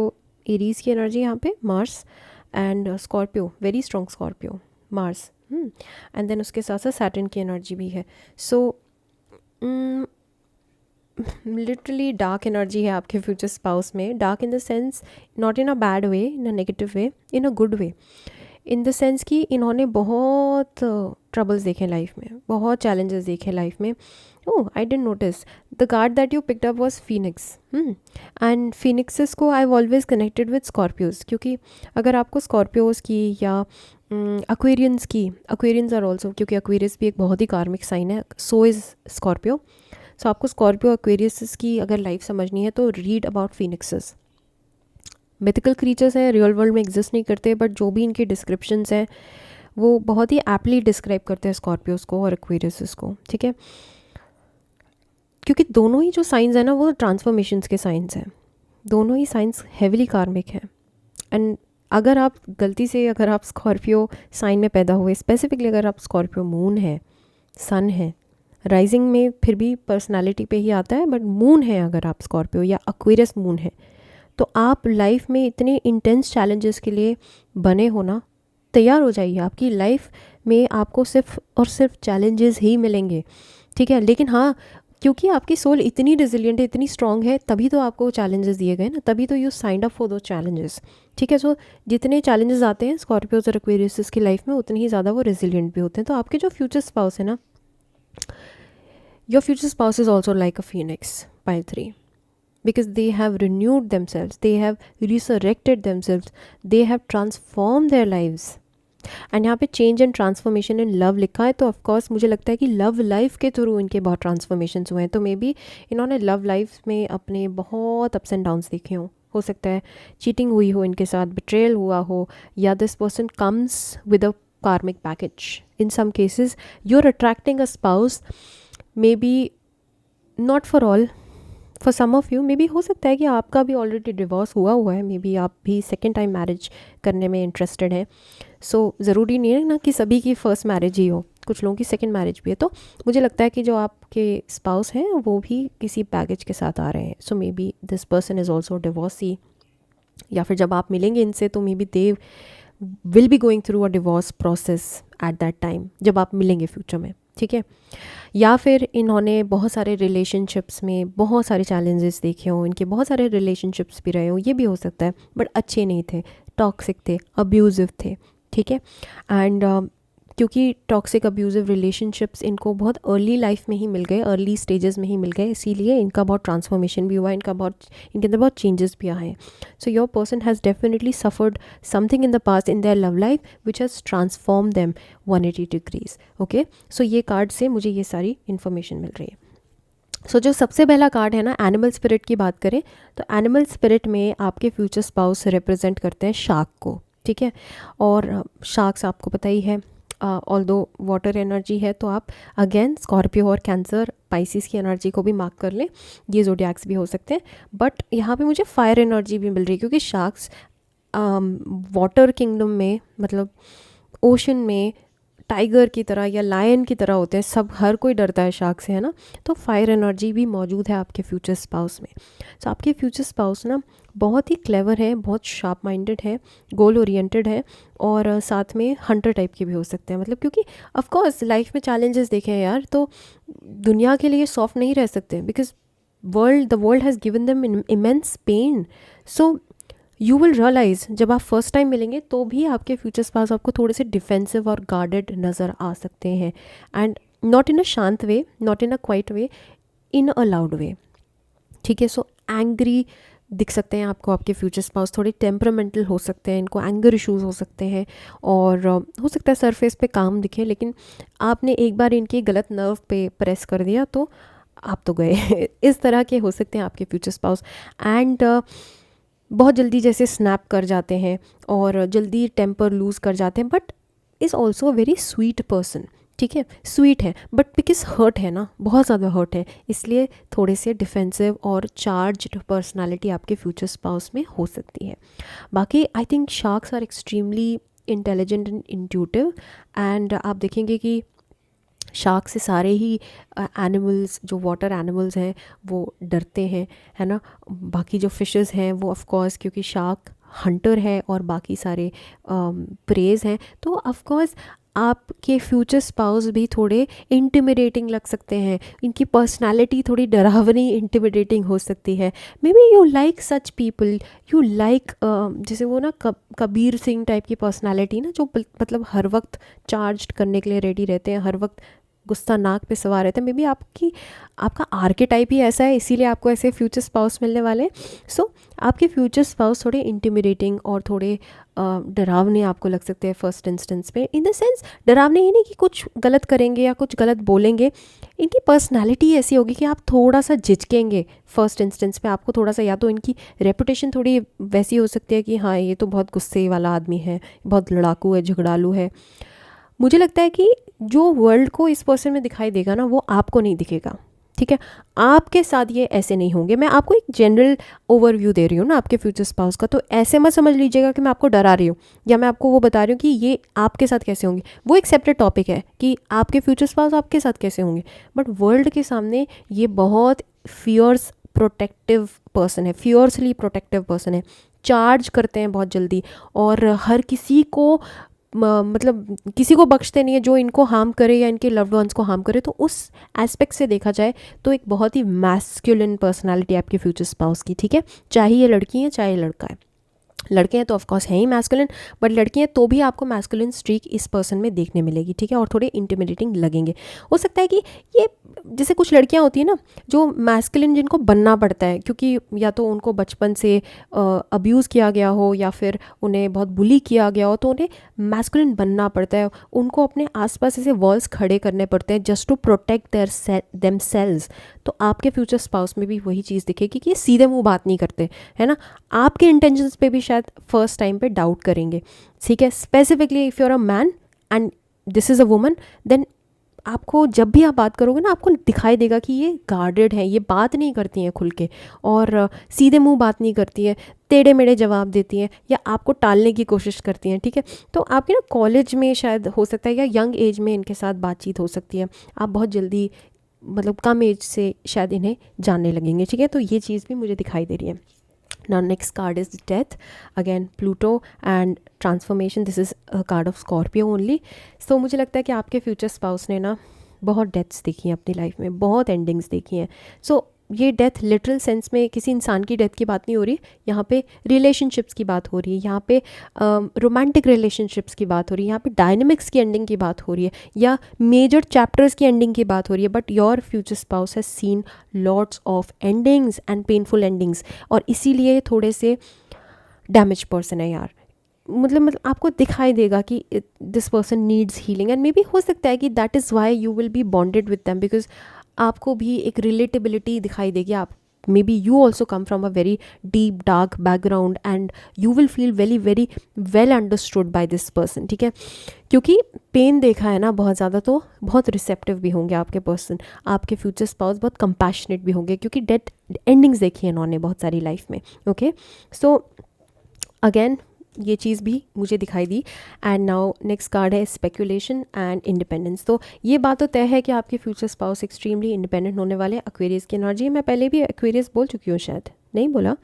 एरीज़ की एनर्जी यहाँ पे Mars and Scorpio, very strong Scorpio, Mars and then उसके साथ साथ सैटर्न की एनर्जी भी है. सो लिटरली डार्क एनर्जी है आपके फ्यूचर स्पाउस में. Dark in the sense not in a bad way, in a negative way, in a good way. In the sense कि इन्होंने बहुत ट्रबल्स देखे लाइफ में, बहुत चैलेंजेस देखे लाइफ में. Oh, I didn't notice the card that you picked up was phoenix. And phoenixes को I have always connected with Scorpios, क्योंकि अगर आपको स्कॉर्पियोज की या एक्वेरियंस की, एक्वेरियंस आर ऑल्सो, क्योंकि एक्वेरियस भी एक बहुत ही कार्मिक साइन है, सो इज़ स्कॉर्पियो. सो आपको स्कॉर्पियो एक्वेरियस की अगर लाइफ समझनी है तो रीड अबाउट फिनिक्सेस। मिथिकल क्रीचर्स हैं, रियल वर्ल्ड में एग्जिस्ट नहीं करते, बट जो भी इनके डिस्क्रिप्शंस हैं वो बहुत ही एप्टली डिस्क्राइब करते हैं स्कॉर्पियोस को और एक्वेरियस को, ठीक है। क्योंकि दोनों ही जो साइंस हैं ना वो ट्रांसफॉर्मेशंस के साइंस हैं, दोनों ही साइंस हेविली कार्मिक हैं। एंड अगर आप गलती से अगर आप स्कॉर्पियो साइन में पैदा हुए, स्पेसिफिकली अगर आप स्कॉर्पियो मून है, सन है, राइजिंग में फिर भी पर्सनालिटी पे ही आता है, बट मून है अगर आप स्कॉर्पियो या एक्वेरियस मून है, तो आप लाइफ में इतने इंटेंस चैलेंजेस के लिए बने हो ना, तैयार हो जाइए। आपकी लाइफ में आपको सिर्फ और सिर्फ चैलेंजेस ही मिलेंगे, ठीक है। लेकिन हाँ, क्योंकि आपकी सोल इतनी रेजिलिएंट है, इतनी स्ट्रांग है, तभी तो आपको चैलेंजेस दिए गए ना, तभी तो यू साइंड अप फॉर दो चैलेंजेस, ठीक है। सो जितने चैलेंजेस आते हैं स्कॉर्पियोज और एक्वेरियस की लाइफ में, उतनी ही ज़्यादा वो रेजिलिएंट भी होते हैं। तो आपके जो फ्यूचर स्पाउस है ना, your future spouse is also like a Phoenix pile 3, because they have renewed themselves, they have resurrected themselves, they have transformed their lives। And यहाँ पे change and transformation in love लिखा है, तो of course मुझे लगता है कि लव लाइफ के थ्रू इनके बहुत ट्रांसफॉर्मेशंस हुए हैं। तो मे बी इन्होंने लव लाइफ में अपने बहुत अप्स एंड डाउन्स देखे हों, हो सकता है चीटिंग हुई हो इनके साथ, बिट्रेयल हुआ हो, या this person comes with a karmic package. In some cases you are attracting a spouse, maybe not for all, for some of you maybe हो सकता है कि आपका भी ऑलरेडी डिवोर्स हुआ है, मे बी आप भी सेकेंड टाइम मैरिज करने में इंटरेस्टेड हैं। सो ज़रूरी नहीं है ना कि सभी की फ़र्स्ट मैरिज ही हो, कुछ लोगों की सेकेंड मैरिज भी है। तो मुझे लगता है कि जो आपके स्पाउस हैं वो भी किसी बैगेज के साथ आ रहे हैं। So may be this person is also divorcee, या फिर जब आप मिलेंगे इनसे तो maybe they will be going through a divorce process at that time, जब आप मिलेंगे फ्यूचर में, ठीक है। या फिर इन्होंने बहुत सारे रिलेशनशिप्स में बहुत सारे चैलेंजेस देखे हों, इनके बहुत सारे रिलेशनशिप्स भी रहे हों, ये भी हो सकता है, बट अच्छे नहीं थे, टॉक्सिक थे, अब्यूज़िव थे, ठीक है। एंड क्योंकि टॉक्सिक अब्यूज़िव रिलेशनशिप्स इनको बहुत अर्ली लाइफ में ही मिल गए, अर्ली स्टेजेस में ही मिल गए, इसीलिए इनका बहुत ट्रांसफॉर्मेशन भी हुआ, इनके अंदर बहुत चेंजेस भी आए हैं। So your person has definitely suffered something in the past in their love life which has transform them 180 degrees, okay. So ये कार्ड से मुझे ये सारी इन्फॉर्मेशन मिल रही है। सो जो सबसे पहला कार्ड है ना, एनिमल स्पिरिट की बात करें तो एनिमल स्पिरिट में आपके फ्यूचर स्पाउस रिप्रेजेंट करते हैं शार्क को, ठीक है। और शार्क्स आपको पता ही है, ऑल्दो वाटर एनर्जी है, तो आप अगेन स्कॉर्पियो और कैंसर पाइसिस की एनर्जी को भी मार्क कर लें, ये ज़ोडिएक्स भी हो सकते हैं। बट यहाँ पे मुझे फायर एनर्जी भी मिल रही है, क्योंकि शार्क्स वाटर किंगडम में, मतलब ओशन में टाइगर की तरह या लायन की तरह होते हैं, सब हर कोई डरता है शार्क से, है ना। तो फायर एनर्जी भी मौजूद है आपके फ्यूचर स्पाउस में। तो आपके फ्यूचर स्पाउस ना बहुत ही क्लेवर है, बहुत शार्प माइंडेड है, गोल ओरिएंटेड है, और साथ में हंटर टाइप के भी हो सकते हैं। मतलब क्योंकि ऑफ कोर्स लाइफ में चैलेंजेस देखे हैं यार, तो दुनिया के लिए सॉफ्ट नहीं रह सकते, because the world has given them immense pain. So you will realise जब आप फर्स्ट टाइम मिलेंगे तो भी आपके फ्यूचर स्पाउस आपको थोड़े से डिफेंसिव और गार्डेड नज़र आ सकते हैं, एंड नॉट इन अ शांत way, not in a quiet way, in a loud way, ठीक है। सो एंग्री दिख सकते हैं आपको आपके फ्यूचर स्पाउस, थोड़े टेम्परामेंटल हो सकते हैं, इनको एंगर इश्यूज़ हो सकते हैं, और हो सकता है सरफेस पे काम दिखे, लेकिन आपने एक बार इनके गलत नर्व पे प्रेस कर दिया तो आप तो गए। इस तरह के हो सकते हैं आपके फ्यूचर स्पाउस। एंड बहुत जल्दी जैसे स्नैप कर जाते हैं और जल्दी टेम्पर लूज़ कर जाते हैं, but is also a very sweet person, ठीक है। स्वीट है बट बिकॉज हर्ट है ना, बहुत ज़्यादा हर्ट है, इसलिए थोड़े से डिफेंसिव और चार्ज्ड पर्सनालिटी आपके फ्यूचर स्पाउस में हो सकती है। बाकी I think sharks are extremely intelligent and intuitive, and आप देखेंगे कि शार्क से सारे ही एनिमल्स, जो वाटर एनिमल्स हैं वो डरते हैं, है ना। बाकी जो फिशेस हैं वो ऑफ कोर्स, क्योंकि शार्क हंटर है और बाकी सारे प्रेज हैं, तो ऑफ कोर्स आपके फ्यूचर स्पाउस भी थोड़े इंटिमिडेटिंग लग सकते हैं, इनकी पर्सनालिटी थोड़ी डरावनी इंटिमिडेटिंग हो सकती है। May be you like such people, you like जैसे वो ना कबीर सिंह टाइप की पर्सनालिटी ना, जो मतलब हर वक्त चार्ज करने के लिए रेडी रहते हैं, हर वक्त गुस्सा नाक पे सवार रहता है। मे बी आपका आर्केटाइप ही ऐसा है, इसीलिए आपको ऐसे फ्यूचर स्पाउस मिलने वाले हैं। सो आपके फ्यूचर स्पाउस थोड़े इंटिमिडेटिंग और थोड़े डरावने आपको लग सकते हैं फर्स्ट इंस्टेंस पे। इन द सेंस डरावने ही नहीं कि कुछ गलत करेंगे या कुछ गलत बोलेंगे, इनकी पर्सनालिटी ऐसी होगी कि आप थोड़ा सा झिझकेंगे फर्स्ट इंस्टेंस पे। आपको थोड़ा सा, या तो इनकी रेपुटेशन थोड़ी वैसी हो सकती है कि हाँ ये तो बहुत गुस्से वाला आदमी है, बहुत लड़ाकू है, झगड़ालू है। मुझे लगता है कि जो वर्ल्ड को इस पर्सन में दिखाई देगा ना, वो आपको नहीं दिखेगा, ठीक है। आपके साथ ये ऐसे नहीं होंगे। मैं आपको एक जनरल ओवरव्यू दे रही हूँ ना आपके फ्यूचर स्पाउस का, तो ऐसे मत समझ लीजिएगा कि मैं आपको डरा रही हूँ या मैं आपको वो बता रही हूँ कि ये आपके साथ कैसे होंगे। वो एक सेपरेट टॉपिक है कि आपके फ्यूचर स्पाउस आपके साथ कैसे होंगे, बट वर्ल्ड के सामने ये बहुत फियर्स प्रोटेक्टिव पर्सन है, फियर्सली प्रोटेक्टिव पर्सन है। चार्ज करते हैं बहुत जल्दी और हर किसी को मतलब किसी को बख्शते नहीं है जो इनको हार्म करे या इनके लव्ड वंस को हार्म करे। तो उस एस्पेक्ट से देखा जाए तो एक बहुत ही मैस्कुलिन पर्सनालिटी आपके फ्यूचर स्पाउस की, ठीक है। चाहे ये लड़की है चाहे ये लड़का है। लड़के हैं तो ऑफकोर्स हैं ही मैस्कुलिन, बट लड़की हैं तो भी आपको मैस्कुलिन स्ट्रीक इस पर्सन में देखने मिलेगी, ठीक है। और थोड़े इंटिमिडेटिंग लगेंगे। हो सकता है कि ये, जैसे कुछ लड़कियां होती हैं ना जो मैस्कुलिन जिनको बनना पड़ता है, क्योंकि या तो उनको बचपन से अब्यूज़ किया गया हो या फिर उन्हें बहुत बुली किया गया हो, तो उन्हें मैस्कुलिन बनना पड़ता है। उनको अपने आसपास ऐसे वॉल्स खड़े करने पड़ते हैं just to protect their themselves. तो आपके फ्यूचर स्पाउस में भी वही चीज़ दिखेगी कि ये सीधे मुंह बात नहीं करते, है ना। आपके इंटेंशंस पे भी शायद फर्स्ट टाइम पे डाउट करेंगे, ठीक है। Specifically if you are a man and this is a woman, then आपको जब भी आप बात करोगे ना, आपको दिखाई देगा कि ये गार्डेड है, ये बात नहीं करती हैं खुल के और सीधे मुंह बात नहीं करती हैं, टेढ़े मेढ़े जवाब देती हैं या आपको टालने की कोशिश करती हैं, ठीक है। तो आपके ना कॉलेज में शायद हो सकता है या यंग एज में इनके साथ बातचीत हो सकती है। आप बहुत जल्दी, मतलब कम एज से शायद इन्हें जानने लगेंगे, ठीक है। तो ये चीज़ भी मुझे दिखाई दे रही है। Now next card is death, again Pluto and transformation. This is a card of Scorpio only. So मुझे लगता है कि आपके फ्यूचर स्पाउस ने ना बहुत डेथ्स देखी हैं अपनी लाइफ में, बहुत एंडिंग्स देखी हैं। सो ये डेथ लिटरल सेंस में किसी इंसान की डेथ की बात नहीं हो रही, यहाँ पे रिलेशनशिप्स की बात हो रही है, यहाँ पे रोमांटिक रिलेशनशिप्स की बात हो रही है, यहाँ पे डायनेमिक्स की एंडिंग की बात हो रही है या मेजर चैप्टर्स की एंडिंग की बात हो रही है। But your future spouse has seen lots of endings and painful endings, और इसीलिए थोड़े से डैमेज पर्सन है यार। मतलब आपको दिखाई देगा कि this person needs healing and may be हो सकता है कि that is why you will be bonded with them, because आपको भी एक रिलेटेबिलिटी दिखाई देगी। आप may be you also come from a very deep dark background and you will feel very very well understood by this person, ठीक है। क्योंकि pen देखा है ना बहुत ज़्यादा, तो बहुत रिसेप्टिव भी होंगे आपके पर्सन। आपके फ्यूचर स्पाउस बहुत कंपैशनेट भी होंगे क्योंकि डेथ एंडिंग्स देखी है इन्होंने बहुत सारी लाइफ में, ओके। सो अगेन ये चीज़ भी मुझे दिखाई दी। एंड नाउ नेक्स्ट कार्ड है स्पेकुलेशन एंड इंडिपेंडेंस। तो ये बात तो तय है कि आपके फ्यूचर स्पाउस एक्सट्रीमली इंडिपेंडेंट होने वाले। एक्वेरियस की एनर्जी, मैं पहले भी एक्वेरियस बोल चुकी हूँ, शायद नहीं बोला,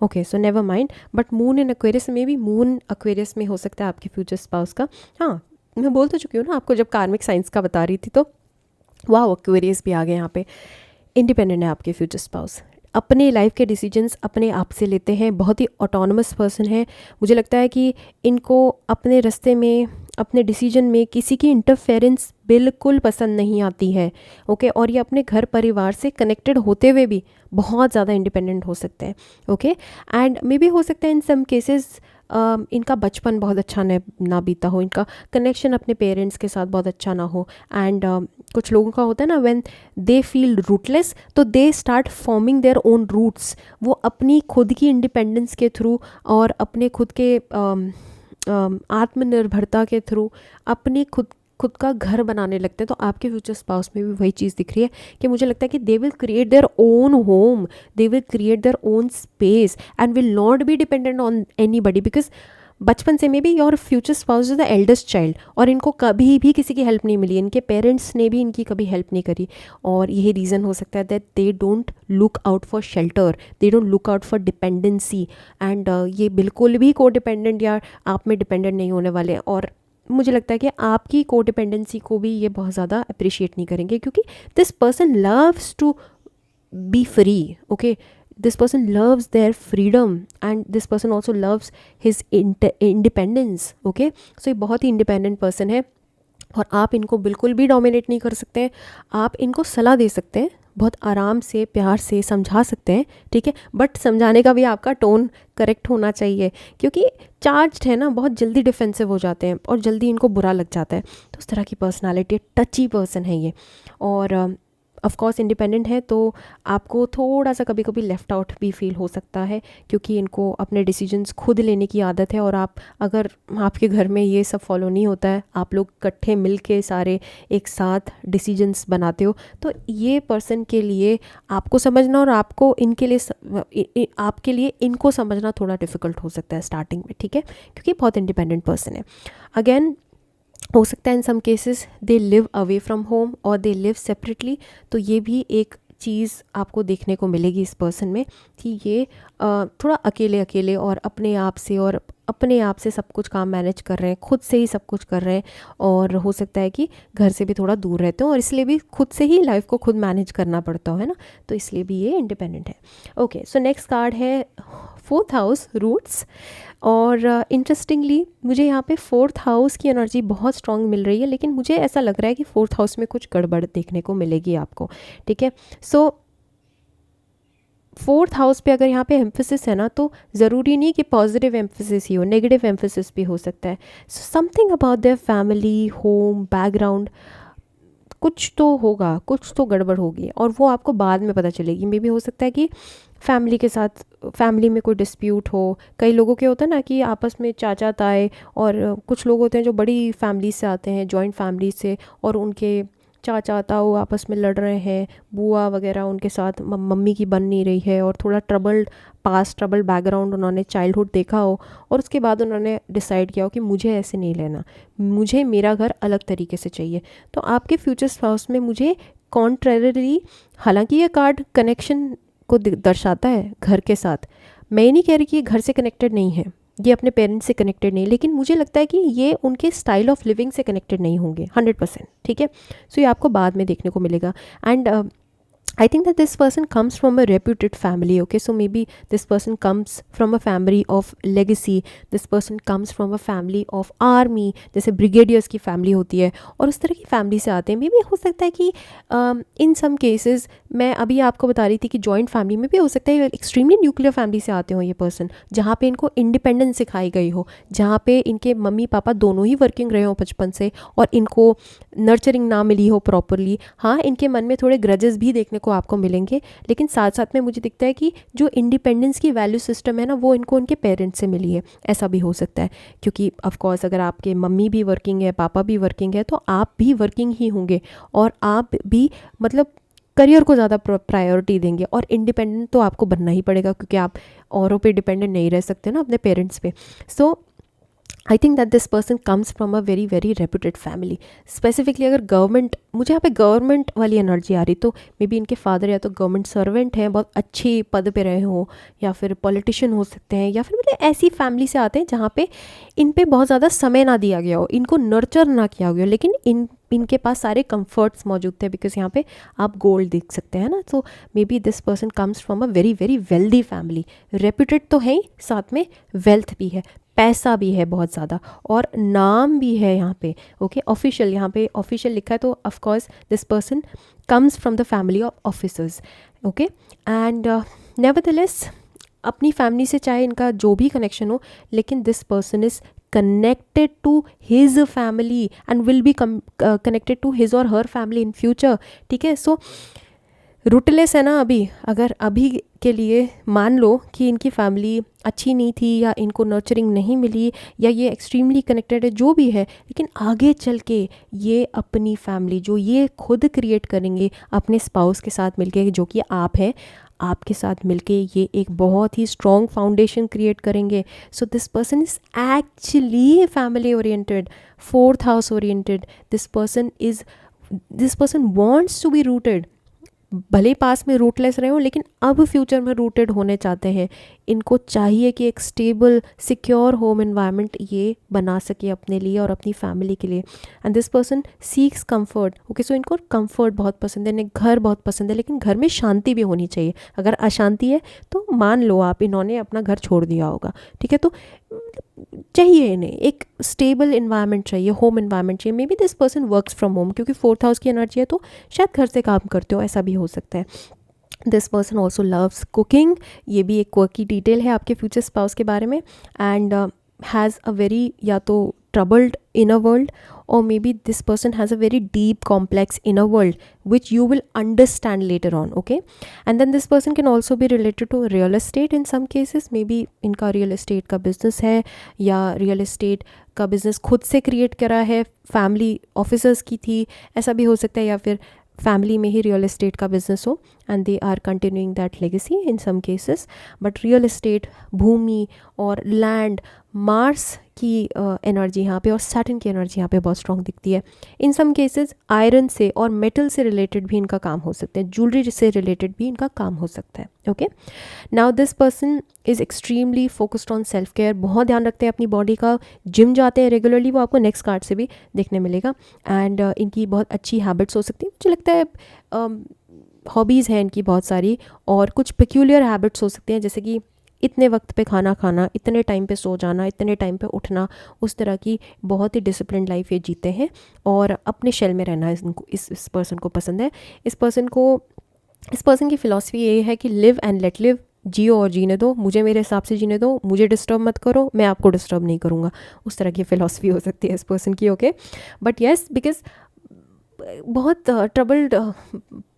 okay so never mind. But moon in Aquarius में भी, मून एक्वेरियस में हो सकता है आपके फ्यूचर स्पाउस का। हाँ मैं बोल तो चुकी हूँ ना आपको जब कार्मिक साइंस का बता रही थी, तो वाह एक्वेरियस भी आ गए यहाँ पे। इंडिपेंडेंट है आपके फ्यूचर स्पाउस, अपने लाइफ के डिसीजंस अपने आप से लेते हैं, बहुत ही ऑटोनमस पर्सन है। मुझे लगता है कि इनको अपने रास्ते में, अपने डिसीजन में किसी की इंटरफेरेंस बिल्कुल पसंद नहीं आती है, ओके। और ये अपने घर परिवार से कनेक्टेड होते हुए भी बहुत ज़्यादा इंडिपेंडेंट हो सकते हैं, ओके। एंड मे बी हो सकता है इन सम केसेस इनका बचपन बहुत अच्छा ना बीता हो, इनका कनेक्शन अपने पेरेंट्स के साथ बहुत अच्छा ना हो। एंड कुछ लोगों का होता है ना, व्हेन दे फील रूटलेस तो they start forming their own roots. वो अपनी खुद की इंडिपेंडेंस के थ्रू और अपने खुद के आत्मनिर्भरता के थ्रू अपनी खुद का घर बनाने लगते हैं। तो आपके फ्यूचर स्पाउस में भी वही चीज़ दिख रही है कि मुझे लगता है कि they will create their own home, they will create their own space and will not be dependent on anybody, because बचपन से में भी your future spouse is the eldest child और इनको कभी भी किसी की हेल्प नहीं मिली, इनके पेरेंट्स ने भी इनकी कभी हेल्प नहीं करी। और यही रीज़न हो सकता है that they don't look out for shelter, they don't look out for dependency. And ये बिल्कुल भी को डिपेंडेंट या आप में डिपेंडेंट नहीं होने वाले। और मुझे लगता है कि आपकी को डिपेंडेंसी को भी ये बहुत ज़्यादा अप्रिशिएट नहीं करेंगे, क्योंकि this person loves to be free, okay. this person loves their freedom and this person also loves his independence, okay। so ये बहुत ही independent person है और आप इनको बिल्कुल भी डोमिनेट नहीं कर सकते हैं। आप इनको सलाह दे सकते हैं, बहुत आराम से प्यार से समझा सकते हैं, ठीक है, बट समझाने का भी आपका टोन करेक्ट होना चाहिए, क्योंकि चार्ज्ड है ना, बहुत जल्दी डिफेंसिव हो जाते हैं और जल्दी इनको बुरा लग जाता है। तो उस तरह की पर्सनालिटी, टची पर्सन है ये। और ऑफ कोर्स इंडिपेंडेंट है, तो आपको थोड़ा सा कभी कभी लेफ़्ट आउट भी फील हो सकता है, क्योंकि इनको अपने डिसीजंस खुद लेने की आदत है। और अगर आपके घर में ये सब फॉलो नहीं होता है, आप लोग इकट्ठे मिल के सारे एक साथ डिसीजंस बनाते हो, तो ये पर्सन के लिए आपको समझना और आपको इनके लिए आपके लिए इनको समझना थोड़ा डिफ़िकल्ट हो सकता है स्टार्टिंग में, ठीक है, क्योंकि बहुत इंडिपेंडेंट पर्सन है। अगेन, हो सकता है in some cases they live away from home और दे लिव सेपरेटली। तो ये भी एक चीज़ आपको देखने को मिलेगी इस पर्सन में, कि ये थोड़ा अकेले अकेले और अपने आप से सब कुछ काम मैनेज कर रहे हैं, खुद से ही सब कुछ कर रहे हैं। और हो सकता है कि घर से भी थोड़ा दूर रहते हो और इसलिए भी खुद से ही लाइफ को खुद मैनेज करना पड़ता है ना, तो इसलिए भी ये इंडिपेंडेंट है। ओके, सो नेक्स्ट कार्ड है 4th हाउस, रूट्स। और इंटरेस्टिंगली मुझे यहाँ पे 4th हाउस की एनर्जी बहुत स्ट्रांग मिल रही है, लेकिन मुझे ऐसा लग रहा है कि 4th हाउस में कुछ गड़बड़ देखने को मिलेगी आपको, ठीक है। सो 4th हाउस पे अगर यहाँ पे एम्फेसिस है ना, तो ज़रूरी नहीं कि पॉजिटिव एम्फेसिस ही हो, नेगेटिव एम्फेसिस भी हो सकता है। So something about their family, home, background, कुछ तो होगा, कुछ तो गड़बड़ होगी और वो आपको बाद में पता चलेगी। मे भी हो सकता है कि फैमिली में कोई डिस्प्यूट हो। कई लोगों के होता है ना कि आपस में चाचा ताए, और कुछ लोग होते हैं जो बड़ी फैमिली से आते हैं, जॉइंट फैमिली से, और उनके चाचा ताऊ आपस में लड़ रहे हैं, बुआ वगैरह उनके साथ मम्मी की बन नहीं रही है, और थोड़ा ट्रबल्ड बैकग्राउंड उन्होंने चाइल्डहुड देखा हो, और उसके बाद उन्होंने डिसाइड किया हो कि मुझे ऐसे नहीं लेना, मुझे मेरा घर अलग तरीके से चाहिए। तो आपके फ्यूचर स्पाउस में मुझे कॉन्ट्रेरली, हालांकि ये कार्ड कनेक्शन को दर्शाता है घर के साथ, मैं ये नहीं कह रही कि ये घर से कनेक्टेड नहीं है, ये अपने पेरेंट्स से कनेक्टेड नहीं, लेकिन मुझे लगता है कि ये उनके स्टाइल ऑफ लिविंग से कनेक्टेड नहीं होंगे 100%, ठीक है। सो ये आपको बाद में देखने को मिलेगा। And I think that this person comes from a reputed family, okay? So maybe this person comes from a family of legacy, this person comes from a family of army, जैसे ब्रिगेडियर्स की family होती है, और उस तरह की family से आते हैं। मे बी हो सकता है कि इन सम केसेस, मैं अभी आपको बता रही थी कि जॉइंट फैमिली में भी हो सकता है एक्सट्रीमली न्यूक्लियर फैमिली से आते हो ये पर्सन, जहाँ पे इनको इंडिपेंडेंस सिखाई गई हो, जहाँ पे इनके मम्मी पापा दोनों ही वर्किंग रहे हो बचपन से, और इनको नर्चरिंग ना मिली हो प्रॉपरली। हाँ, इनके मन में थोड़े ग्रजेस भी देखने को आपको मिलेंगे, लेकिन साथ साथ में मुझे दिखता है कि जो इंडिपेंडेंस की वैल्यू सिस्टम है ना, वो इनको उनके पेरेंट्स से मिली है, ऐसा भी हो सकता है। क्योंकि ऑफ कोर्स अगर आपके मम्मी भी वर्किंग है, पापा भी वर्किंग है, तो आप भी वर्किंग ही होंगे, और आप भी मतलब करियर को ज़्यादा प्रायोरिटी देंगे, और इंडिपेंडेंट तो आपको बनना ही पड़ेगा, क्योंकि आप औरों पे डिपेंडेंट नहीं रह सकते ना, अपने पेरेंट्स पे। So I think that this person comes from a very very reputed family. Specifically अगर गवर्नमेंट, मुझे यहाँ पे गवर्नमेंट वाली एनर्जी आ रही, तो मे बी इनके फादर या तो गवर्नमेंट सर्वेंट हैं, बहुत अच्छी पद पे रहे हों, या फिर पॉलिटिशियन हो सकते हैं, या फिर मतलब ऐसी फैमिली से आते हैं जहाँ पे इन पे बहुत ज़्यादा समय ना दिया गया हो, इनको नर्चर ना किया गया हो, लेकिन इनके पास सारे कंफर्ट्स मौजूद थे, बिकॉज यहाँ पे आप गोल्ड देख सकते हैं ना। So may be this person comes from a very very wealthy family, reputed तो है ही, साथ में वेल्थ भी है, पैसा भी है बहुत ज़्यादा, और नाम भी है यहाँ पे, ओके। ऑफिशियल, यहाँ पे ऑफिशियल लिखा है, तो of course this person comes from the family of officers, okay. And nevertheless अपनी फैमिली से चाहे इनका जो भी कनेक्शन हो, लेकिन this person is connected to his family and will be connected to his or her family in future, ठीक है। सो रूटलेस है ना अभी, अगर अभी के लिए मान लो कि इनकी फैमिली अच्छी नहीं थी, या इनको नर्चरिंग नहीं मिली, या ये एक्सट्रीमली कनेक्टेड है, जो भी है, लेकिन आगे चल के ये अपनी फैमिली जो ये खुद क्रिएट करेंगे अपने स्पाउस के साथ मिलके, जो कि आप हैं, आपके साथ मिलके ये एक बहुत ही स्ट्रॉन्ग फाउंडेशन क्रिएट करेंगे। So this person is actually family oriented, 4th house oriented. This person wants to be rooted, भले पास में रूटलेस रहे हो, लेकिन अब फ्यूचर में रूटेड होने चाहते हैं। इनको चाहिए कि एक स्टेबल सिक्योर होम एनवायरनमेंट ये बना सके अपने लिए और अपनी फैमिली के लिए। And this person seeks comfort, okay. So इनको कंफर्ट बहुत पसंद है, इन्हें घर बहुत पसंद है, लेकिन घर में शांति भी होनी चाहिए। अगर अशांति है तो मान लो आप इन्होंने अपना घर छोड़ दिया होगा, ठीक है, तो चाहिए इन्हें एक स्टेबल इन्वायरमेंट चाहिए, होम इन्वायरमेंट चाहिए। May be this person works from home, क्योंकि 4th हाउस की एनर्जी है तो शायद घर से काम करते हो, ऐसा भी हो सकता है। This person also loves cooking, ये भी एक क्वर्की डिटेल है आपके फ्यूचर स्पाउस के बारे में। एंड हैज़ अ वेरी या तो troubled inner world, or maybe this person has a very deep complex inner world which you will understand later on, okay? And then this person can also be related to real estate in some cases, maybe इनका real estate का business है या real estate का business खुद से create करा है, family officers की थी, ऐसा भी हो सकता है, या फिर फैमिली में ही रियल एस्टेट का बिजनेस हो and they are continuing that legacy in some cases. But real estate, भूमि और लैंड, मार्स की एनर्जी यहाँ पे और सैटर्न की एनर्जी यहाँ पे बहुत स्ट्रॉन्ग दिखती है। इन सम केसेस आयरन से और मेटल से रिलेटेड भी इनका काम हो सकता है, ज्वेलरी से रिलेटेड भी इनका काम हो सकता है। Okay, now this person is extremely focused on self care, बहुत ध्यान रखते हैं अपनी बॉडी का, जिम जाते हैं रेगुलरली, वो आपको नेक्स्ट कार्ड से भी देखने मिलेगा। एंड इनकी बहुत अच्छी हैबिट्स हो सकती है, मुझे लगता है हॉबीज़ हैं इनकी बहुत सारी, और कुछ पेक्यूलियर हैबिट्स हो सकते हैं, जैसे कि इतने वक्त पे खाना खाना, इतने टाइम पे सो जाना, इतने टाइम पे उठना, उस तरह की बहुत ही डिसिप्लिन लाइफ ये जीते हैं और अपने शेल में रहना इनको इस पर्सन को पसंद है। इस पर्सन की फ़िलॉसफी ये है कि लिव एंड लेट लिव, जियो और जीने दो, मुझे मेरे हिसाब से जीने दो, मुझे डिस्टर्ब मत करो, मैं आपको डिस्टर्ब नहीं करूँगा, उस तरह की फ़िलॉसफी हो सकती है इस पर्सन की। ओके, बट येस, बिकॉज बहुत ट्रबल्ड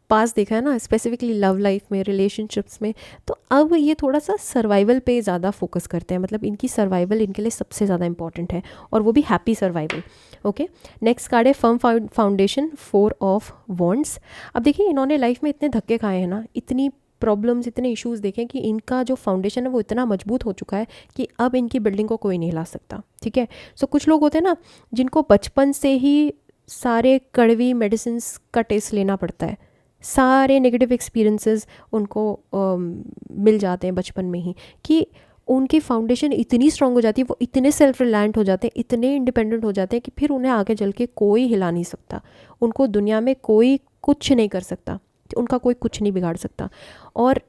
पास देखा है ना, स्पेसिफिकली लव लाइफ में, रिलेशनशिप्स में, तो अब ये थोड़ा सा सर्वाइवल पे ज़्यादा फोकस करते हैं, मतलब इनकी सर्वाइवल इनके लिए सबसे ज़्यादा इंपॉर्टेंट है, और वो भी happy survival. Okay, next card है फर्म फाउंडेशन, 4 ऑफ वॉन्ड्स। अब देखिए इन्होंने लाइफ में इतने धक्के खाए हैं ना, इतनी प्रॉब्लम्स, इतने इश्यूज़ देखें कि इनका जो फाउंडेशन है वो इतना मजबूत हो चुका है कि अब इनकी बिल्डिंग को कोई नहीं हिला सकता, ठीक है। सो कुछ लोग होते हैं ना जिनको बचपन से ही सारे कड़वी मेडिसिन का टेस्ट लेना पड़ता है, सारे नेगेटिव एक्सपीरियंसेस उनको मिल जाते हैं बचपन में ही, कि उनकी फाउंडेशन इतनी स्ट्रांग हो जाती है, वो इतने सेल्फ रिलायंट हो जाते हैं, इतने इंडिपेंडेंट हो जाते हैं कि फिर उन्हें आगे चल के कोई हिला नहीं सकता, उनको दुनिया में कोई कुछ नहीं कर सकता, उनका कोई कुछ नहीं बिगाड़ सकता। और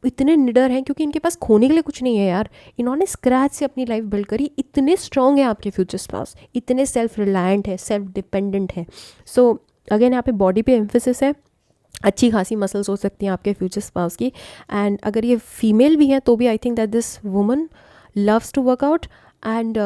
इतने निडर हैं क्योंकि इनके पास खोने के लिए कुछ नहीं है यार, इन्होंने स्क्रैच से अपनी लाइफ बिल्ड करी, इतने स्ट्रांग है आपके फ्यूचर स्पाउस, इतने सेल्फ रिलायंट है, सेल्फ डिपेंडेंट है। सो अगेन यहाँ पे बॉडी पे एम्फेसिस है, अच्छी खासी मसल्स हो सकती हैं आपके फ्यूचर स्पाउस की। एंड अगर ये फीमेल भी है तो भी I think that this woman loves to work out and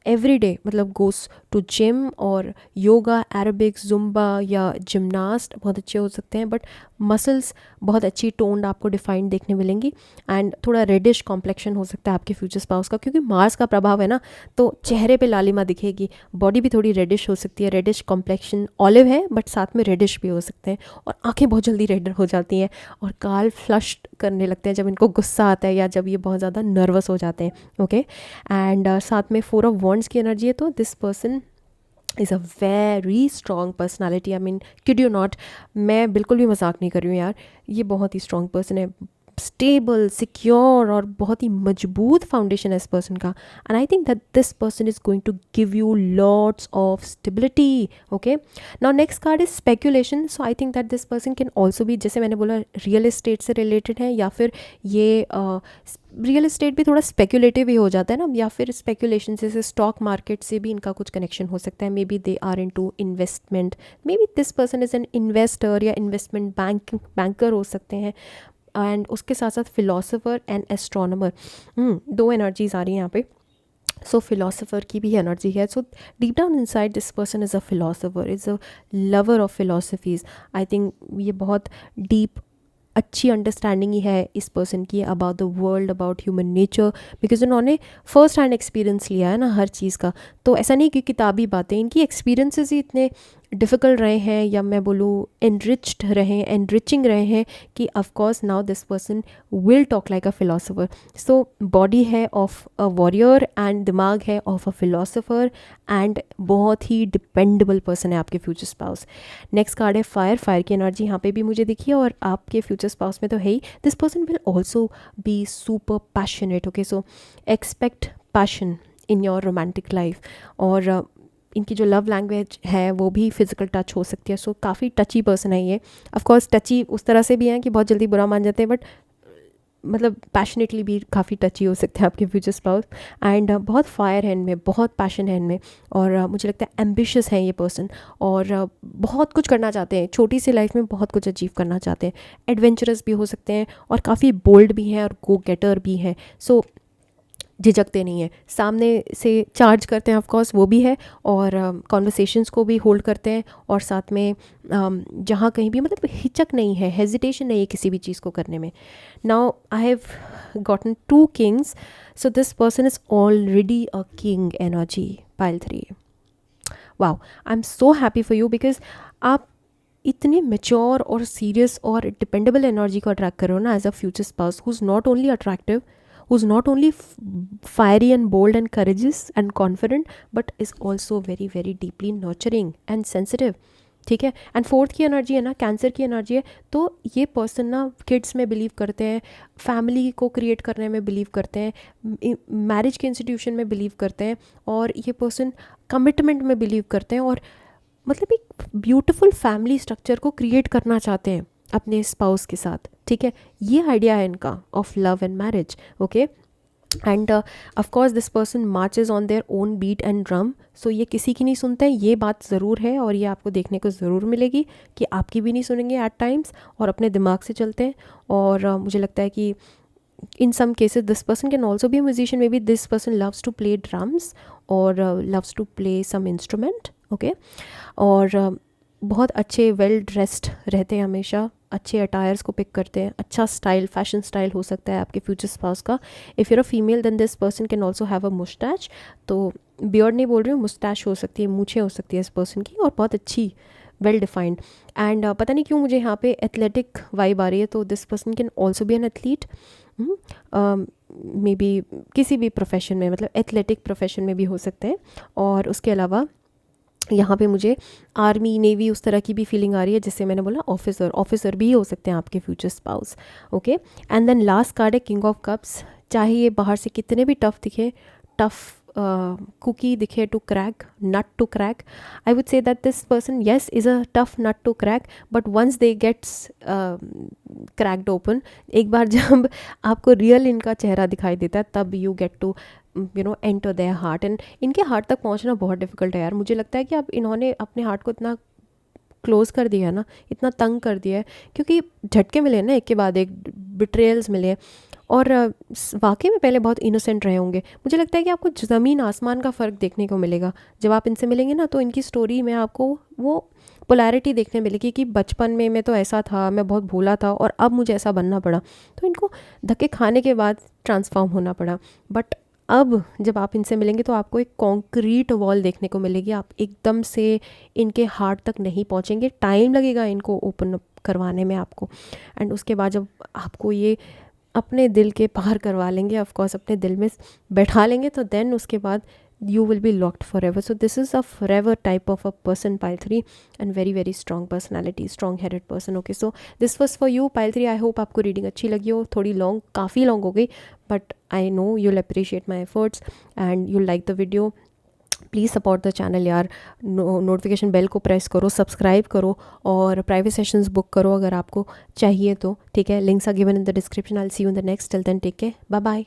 every day, मतलब गोस टू जिम और योगा, एरोबिक्स, जुम्बा या जिमनास्ट बहुत अच्छे हो सकते हैं, बट मसल्स बहुत अच्छी टोन्ड आपको डिफाइंड देखने मिलेंगी। एंड थोड़ा रेडिश कॉम्प्लेक्शन हो सकता है आपके फ्यूचर स्पाउस का, क्योंकि मार्स का प्रभाव है ना, तो चेहरे पे लालिमा दिखेगी, बॉडी भी थोड़ी रेडिश हो सकती है, रेडिश कॉम्प्लेक्शन, ऑलिव है बट साथ में रेडिश भी हो सकते हैं, और आंखें बहुत जल्दी रेड हो जाती हैं और गाल फ्लश करने लगते हैं जब इनको गुस्सा आता है या जब ये बहुत ज़्यादा नर्वस हो जाते हैं। ओके, एंड साथ में 4 ऑफ वॉन्ड्स की एनर्जी है, तो this person is a very strong personality. I mean kid you not, मैं बिल्कुल भी मजाक नहीं कर रही हूँ यार, ये बहुत ही स्ट्रॉन्ग पर्सन है, स्टेबल, सिक्योर और बहुत ही मजबूत फाउंडेशन है इस पर्सन का। And I think that this person is going to give you lots of stability. Okay, now next card is speculation. So I think that this person can also भी, जैसे मैंने बोला, रियल एस्टेट से related है, या फिर ये real estate भी थोड़ा स्पेक्यूलेटिव ही हो जाता है ना, या फिर स्पेक्यूलेशन से स्टॉक मार्केट से भी इनका कुछ कनेक्शन हो सकता है। Maybe they are into investment, maybe this person is an investor या इन्वेस्टमेंट बैंकर हो सकते हैं। एंड उसके साथ साथ फिलोसोफर एंड एस्ट्रोनॉमर, 2 एनर्जीज आ रही हैं यहाँ पे। सो फिलोसोफर की भी एनर्जी है। So deep down inside this person is a philosopher, is a lover of philosophies. I think ये बहुत डीप अच्छी अंडरस्टैंडिंग ही है इस पर्सन की about the world, about human nature, because उन्होंने फर्स्ट हैंड एक्सपीरियंस लिया है ना हर चीज़ का। तो ऐसा नहीं कि किताबी बातें, इनकी एक्सपीरियंसेस ही इतने डिफ़िकल्ट रहे हैं, या मैं बोलूँ एनरिच्ड रहे, एनरिचिंग रहे हैं, कि of course now this person will talk like a philosopher. So body है ऑफ अ वॉरियर एंड दिमाग है ऑफ अ फिलोसोफर, एंड बहुत ही डिपेंडेबल पर्सन है आपके फ्यूचर स्पाउस। नेक्स्ट कार्ड है फायर। फायर की एनर्जी यहाँ पे भी मुझे दिखी है, और आपके फ्यूचर स्पाउस में तो है ही। This person will also be super passionate. Okay, so expect passion in your romantic life. और इनकी जो लव लैंग्वेज है वो भी फिजिकल टच हो सकती है। सो काफ़ी टची पर्सन है ये। ऑफ कोर्स टची उस तरह से भी हैं कि बहुत जल्दी बुरा मान जाते हैं, बट मतलब पैशनेटली भी काफ़ी टची हो सकते हैं आपके फ्यूचर स्पाउस। एंड बहुत फायर है इनमें, बहुत पैशन है इनमें, और मुझे लगता है एम्बिशियस है ये पर्सन, और बहुत कुछ करना चाहते हैं, छोटी सी लाइफ में बहुत कुछ अचीव करना चाहते हैं, एडवेंचरस भी हो सकते हैं और काफ़ी बोल्ड भी हैं और गो गेटर भी हैं। सो झिझकते नहीं हैं, सामने से चार्ज करते हैं, ऑफ कोर्स वो भी है, और कॉन्वर्सेशंस को भी होल्ड करते हैं, और साथ में जहाँ कहीं भी मतलब हिचक नहीं है, हेजिटेशन नहीं है किसी भी चीज़ को करने में। Now I have gotten 2 Kings, so this person is already a king energy, pile 3। Wow, I am so happy for you, because आप इतने मेच्योर और सीरियस और डिपेंडेबल एनर्जी को अट्रैक्ट करो ना as a future spouse, who is not only attractive, who's not only fiery and bold and courageous and confident, but is also very very deeply nurturing and sensitive, ठीक है। And 4th की energy है ना, cancer की energy है, तो ये person ना किड्स में बिलीव करते हैं, फैमिली को क्रिएट करने में बिलीव करते हैं, मैरिज के इंस्टीट्यूशन में बिलीव करते हैं, और ये पर्सन कमिटमेंट में बिलीव करते हैं, और मतलब एक ब्यूटिफुल फैमिली स्ट्रक्चर को क्रिएट करना चाहते हैं अपने स्पाउस के साथ, ठीक है। ये आइडिया है इनका of love and marriage, okay. And of course this person marches on their own beat and drum, so ये किसी की नहीं सुनते हैं, ये बात ज़रूर है, और ये आपको देखने को ज़रूर मिलेगी कि आपकी भी नहीं सुनेंगे एट टाइम्स, और अपने दिमाग से चलते हैं। और मुझे लगता है कि in some cases this person can also be a musician, maybe this person loves to play drums or loves to play some instrument, okay। और बहुत अच्छे वेल ड्रेस्ड रहते हैं, हमेशा अच्छे अटायर्स को पिक करते हैं, अच्छा स्टाइल, फैशन स्टाइल हो सकता है आपके फ्यूचर स्पाउस का। If you're a female then this person can also have a moustache, तो बियर्ड नहीं बोल रही हूँ, मुस्टैच हो सकती है, मूछें हो सकती है इस पर्सन की, और बहुत अच्छी वेल डिफाइंड। एंड पता नहीं क्यों मुझे यहाँ पे एथलेटिक वाइब आ रही है, तो this person can also B an athlete, may be किसी भी प्रोफेशन में, मतलब एथलेटिक प्रोफेशन में भी हो सकते हैं। और उसके अलावा यहाँ पे मुझे आर्मी, नेवी, उस तरह की भी फीलिंग आ रही है, जिससे मैंने बोला ऑफिसर भी हो सकते हैं आपके future spouse, okay. And then last card है किंग ऑफ कप्स। चाहे ये बाहर से कितने भी टफ दिखे, टफ cookie दिखे to crack, nut to crack, I would say that this person yes is a tough nut to crack, but once they gets cracked open, एक बार जब आपको रियल इनका चेहरा दिखाई देता है, तब you get to enter their heart. And इनके हार्ट तक पहुंचना बहुत डिफिकल्ट है यार। मुझे लगता है कि अब इन्होंने अपने हार्ट को इतना क्लोज़ कर दिया है ना, इतना तंग कर दिया है, क्योंकि झटके मिले ना, एक के बाद एक बिट्रेयल्स मिले, और वाकई में पहले बहुत इनोसेंट रहे होंगे। मुझे लगता है कि आपको ज़मीन आसमान का फ़र्क देखने को मिलेगा जब आप इनसे मिलेंगे ना, तो इनकी स्टोरी में आपको वो पोलैरिटी देखने मिलेगी कि बचपन में मैं तो ऐसा था, मैं बहुत भोला था, और अब मुझे ऐसा बनना पड़ा, तो इनको धक्के खाने के बाद ट्रांसफॉर्म होना पड़ा। बट अब जब आप इनसे मिलेंगे तो आपको एक कॉन्क्रीट वॉल देखने को मिलेगी, आप एकदम से इनके हार्ट तक नहीं पहुँचेंगे, टाइम लगेगा इनको ओपन अप करवाने में आपको। एंड उसके बाद जब आपको ये अपने दिल के पार करवा लेंगे, ऑफ कोर्स अपने दिल में बैठा लेंगे, तो देन उसके बाद you will be locked forever. So this is a forever type of a person, pile 3, and very very strong personality, strong headed person, okay। So this was for you, pile 3। I hope आपको reading अच्छी लगी हो, थोड़ी long, काफ़ी long हो गई, but I know you'll appreciate my efforts and you'll like the video। Please support the channel यार, notification bell को प्रेस करो, सब्सक्राइब करो, और प्राइवेट सेशंस बुक करो अगर आपको चाहिए तो, ठीक है। Links are given in the description. I will see you in the next. Till then take care, bye bye.